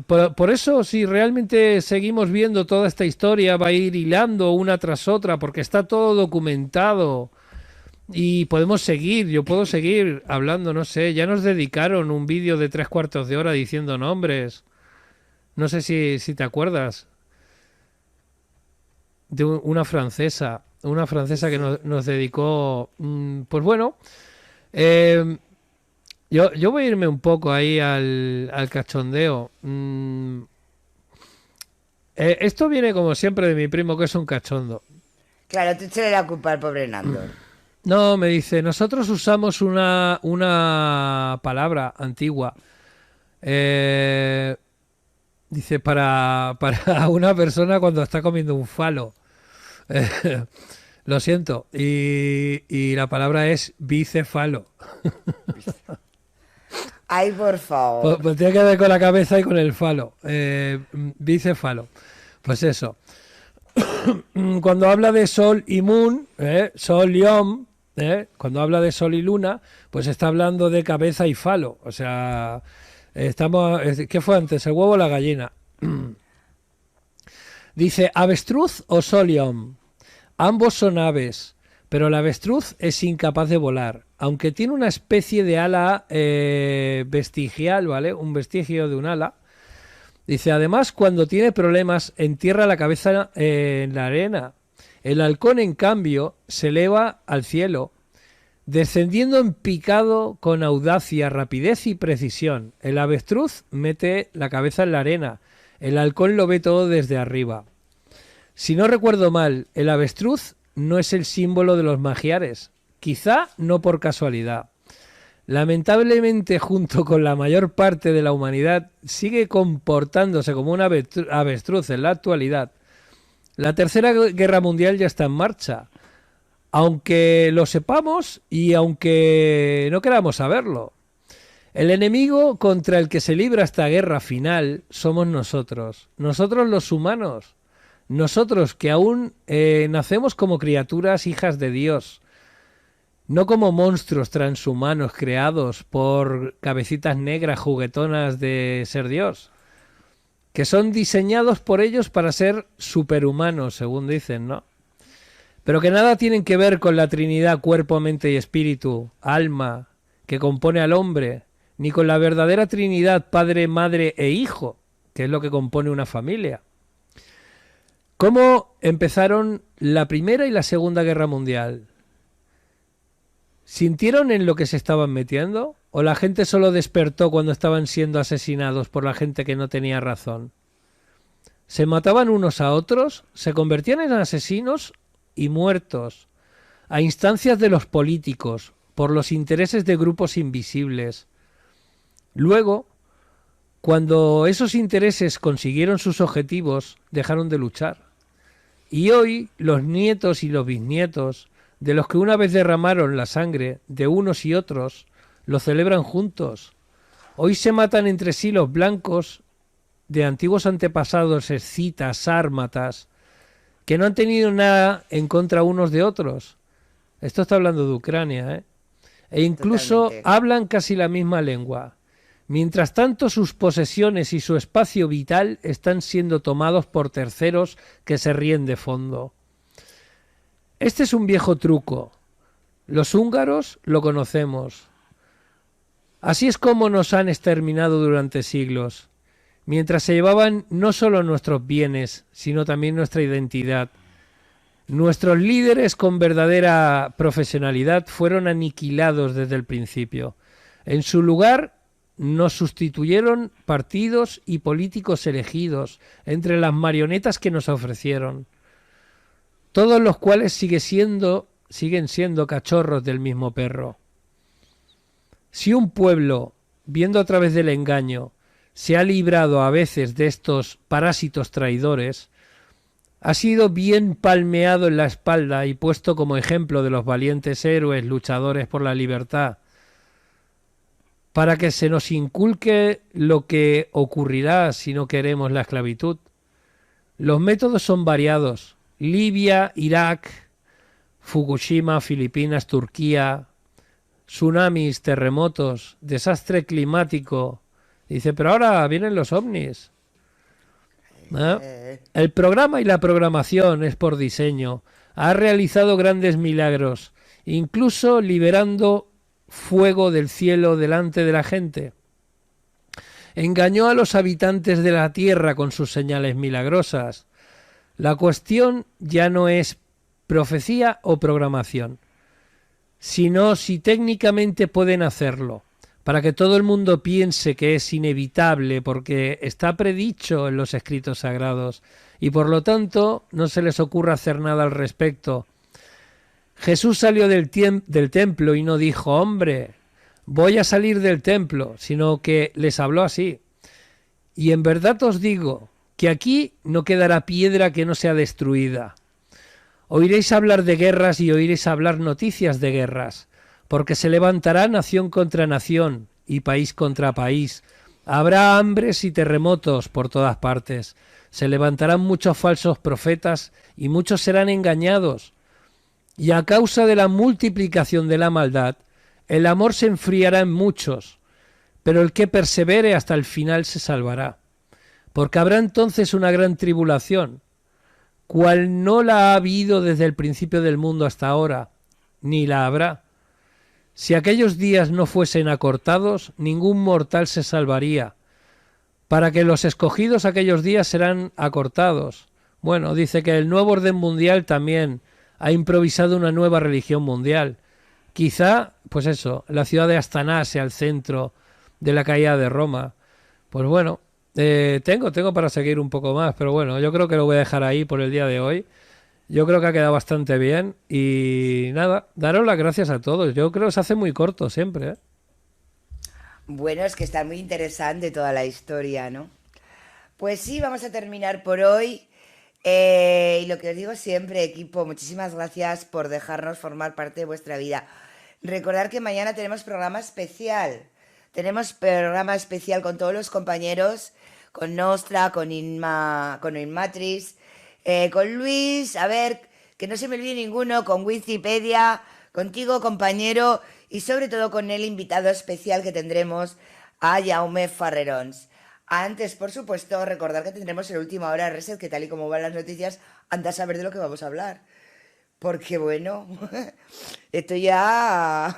Por eso, si realmente seguimos viendo toda esta historia, va a ir hilando una tras otra, porque está todo documentado y podemos seguir, yo puedo seguir hablando, no sé, ya nos dedicaron un vídeo de 3/4 de hora diciendo nombres, no sé si te acuerdas, de una francesa que nos dedicó, pues bueno, yo voy a irme un poco ahí al cachondeo. Esto viene como siempre de mi primo, que es un cachondo. Claro, te echaré la culpa al pobre Nandor. No, me dice, nosotros usamos una palabra antigua. Dice, para una persona cuando está comiendo un falo. Lo siento. Y la palabra es bicefalo. Ay, por favor. Pues tiene que ver con la cabeza y con el falo. Bicefalo. Pues eso. Cuando habla de sol y moon, sol y om, cuando habla de sol y luna, pues está hablando de cabeza y falo. O sea, ¿qué fue antes, el huevo o la gallina? Dice, avestruz o sol y om. Ambos son aves, pero el avestruz es incapaz de volar, aunque tiene una especie de ala vestigial, ¿vale? Un vestigio de un ala. Dice, además, cuando tiene problemas, entierra la cabeza en la arena. El halcón, en cambio, se eleva al cielo, descendiendo en picado con audacia, rapidez y precisión. El avestruz mete la cabeza en la arena. El halcón lo ve todo desde arriba. Si no recuerdo mal, el avestruz no es el símbolo de los magiares. Quizá no por casualidad. Lamentablemente, junto con la mayor parte de la humanidad, sigue comportándose como un avestruz en la actualidad. La Tercera Guerra Mundial ya está en marcha, aunque lo sepamos y aunque no queramos saberlo. El enemigo contra el que se libra esta guerra final somos nosotros los humanos, nosotros que aún nacemos como criaturas hijas de Dios, no como monstruos transhumanos creados por cabecitas negras juguetonas de ser Dios, que son diseñados por ellos para ser superhumanos, según dicen, ¿no? Pero que nada tienen que ver con la Trinidad, cuerpo, mente y espíritu, alma, que compone al hombre, ni con la verdadera Trinidad, Padre, Madre e Hijo, que es lo que compone una familia. ¿Cómo empezaron la Primera y la Segunda Guerra Mundial? ¿Sintieron en lo que se estaban metiendo? ¿O la gente solo despertó cuando estaban siendo asesinados por la gente que no tenía razón? ¿Se mataban unos a otros? ¿Se convertían en asesinos y muertos a instancias de los políticos por los intereses de grupos invisibles? Luego, cuando esos intereses consiguieron sus objetivos, dejaron de luchar. Y hoy los nietos y los bisnietos de los que una vez derramaron la sangre de unos y otros, lo celebran juntos. Hoy se matan entre sí los blancos de antiguos antepasados escitas, sármatas, que no han tenido nada en contra unos de otros. Esto está hablando de Ucrania, ¿eh? E incluso Totalmente. hablan casi la misma lengua. Mientras tanto, sus posesiones y su espacio vital están siendo tomados por terceros que se ríen de fondo. Este es un viejo truco. Los húngaros lo conocemos. Así es como nos han exterminado durante siglos, mientras se llevaban no solo nuestros bienes, sino también nuestra identidad. Nuestros líderes con verdadera profesionalidad fueron aniquilados desde el principio. En su lugar nos sustituyeron partidos y políticos elegidos entre las marionetas que nos ofrecieron, todos los cuales siguen siendo cachorros del mismo perro. Si un pueblo, viendo a través del engaño, se ha librado a veces de estos parásitos traidores, Ha sido bien palmeado en la espalda y puesto como ejemplo de los valientes héroes luchadores por la libertad, para que se nos inculque lo que ocurrirá si no queremos la esclavitud. Los métodos son variados. Libia, Irak, Fukushima, Filipinas, Turquía, tsunamis, terremotos, desastre climático. Dice, pero ahora vienen los ovnis. El programa y la programación es por diseño. Ha realizado grandes milagros, incluso liberando fuego del cielo delante de la gente. Engañó a los habitantes de la tierra con sus señales milagrosas. La cuestión ya no es profecía o programación, sino si técnicamente pueden hacerlo, para que todo el mundo piense que es inevitable porque está predicho en los escritos sagrados y por lo tanto no se les ocurra hacer nada al respecto. Jesús salió del templo y no dijo, hombre, voy a salir del templo, sino que les habló así. Y en verdad os digo que aquí no quedará piedra que no sea destruida. Oiréis hablar de guerras y oiréis hablar noticias de guerras, porque se levantará nación contra nación y país contra país. Habrá hambres y terremotos por todas partes. Se levantarán muchos falsos profetas y muchos serán engañados. Y a causa de la multiplicación de la maldad, el amor se enfriará en muchos, pero el que persevere hasta el final se salvará. Porque habrá entonces una gran tribulación, cual no la ha habido desde el principio del mundo hasta ahora, ni la habrá. Si aquellos días no fuesen acortados, ningún mortal se salvaría. Para que los escogidos aquellos días serán acortados. Bueno, dice que el nuevo orden mundial también ha improvisado una nueva religión mundial. Quizá, pues eso, la ciudad de Astana sea el centro de la caída de Roma. Pues bueno, tengo para seguir un poco más, pero bueno, yo creo que lo voy a dejar ahí por el día de hoy. Yo creo que ha quedado bastante bien y nada, daros las gracias a todos. Yo creo que se hace muy corto siempre, ¿eh? Bueno, es que está muy interesante toda la historia, ¿no? Pues sí, vamos a terminar por hoy. Y lo que os digo siempre, equipo, muchísimas gracias por dejarnos formar parte de vuestra vida. Recordar que mañana tenemos programa especial. Tenemos programa especial con todos los compañeros, con Nostra, con Inmatrix, con Luis, a ver, que no se me olvide ninguno, con Wikipedia, contigo, compañero, y sobre todo con el invitado especial que tendremos a Jaume Farrerons. Antes, por supuesto, recordar que tendremos el Última Hora Reset, que tal y como van las noticias, anda a saber de lo que vamos a hablar. Porque bueno, esto ya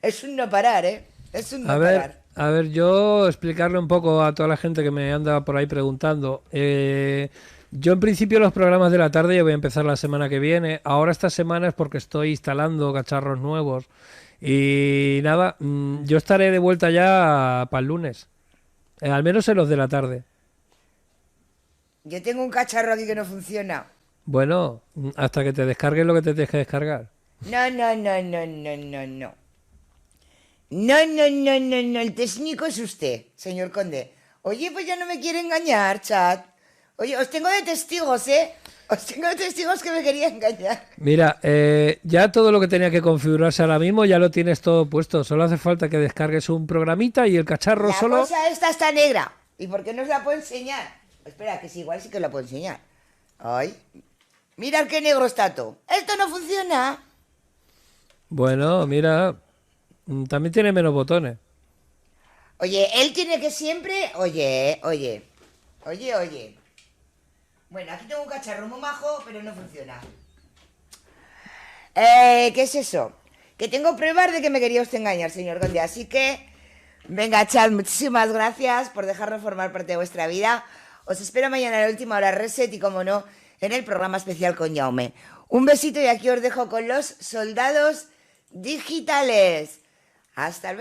es un no parar, ¿eh? Es un no parar. A ver, yo explicarle un poco a toda la gente que me anda por ahí preguntando. Yo en principio los programas de la tarde ya voy a empezar la semana que viene. Ahora esta semana es porque estoy instalando cacharros nuevos. Y nada, yo estaré de vuelta ya para el lunes. Al menos en los de la tarde. Yo tengo un cacharro aquí que no funciona. Bueno, hasta que te descargues lo que te tienes que descargar. No. No, el técnico es usted, señor conde. Oye, pues ya no me quiere engañar, chat. Oye, os tengo de testigos, ¿eh? Os tengo de testigos que me quería engañar. Mira, ya todo lo que tenía que configurarse ahora mismo ya lo tienes todo puesto. Solo hace falta que descargues un programita y el cacharro solo... La cosa esta está negra. ¿Y por qué no os la puedo enseñar? Espera, que sí, igual sí que la puedo enseñar. Ay, mirad qué negro está todo. Esto no funciona. Bueno, mira... También tiene menos botones. Oye, él tiene que siempre... Oye. Bueno, aquí tengo un cacharro muy majo, pero no funciona. ¿Qué es eso? Que tengo pruebas de que me quería usted engañar, señor conde. Así que, venga, chat, muchísimas gracias por dejarnos formar parte de vuestra vida. Os espero mañana a la Última Hora Reset y, como no, en el programa especial con Jaume. Un besito y aquí os dejo con los soldados digitales. Hasta luego.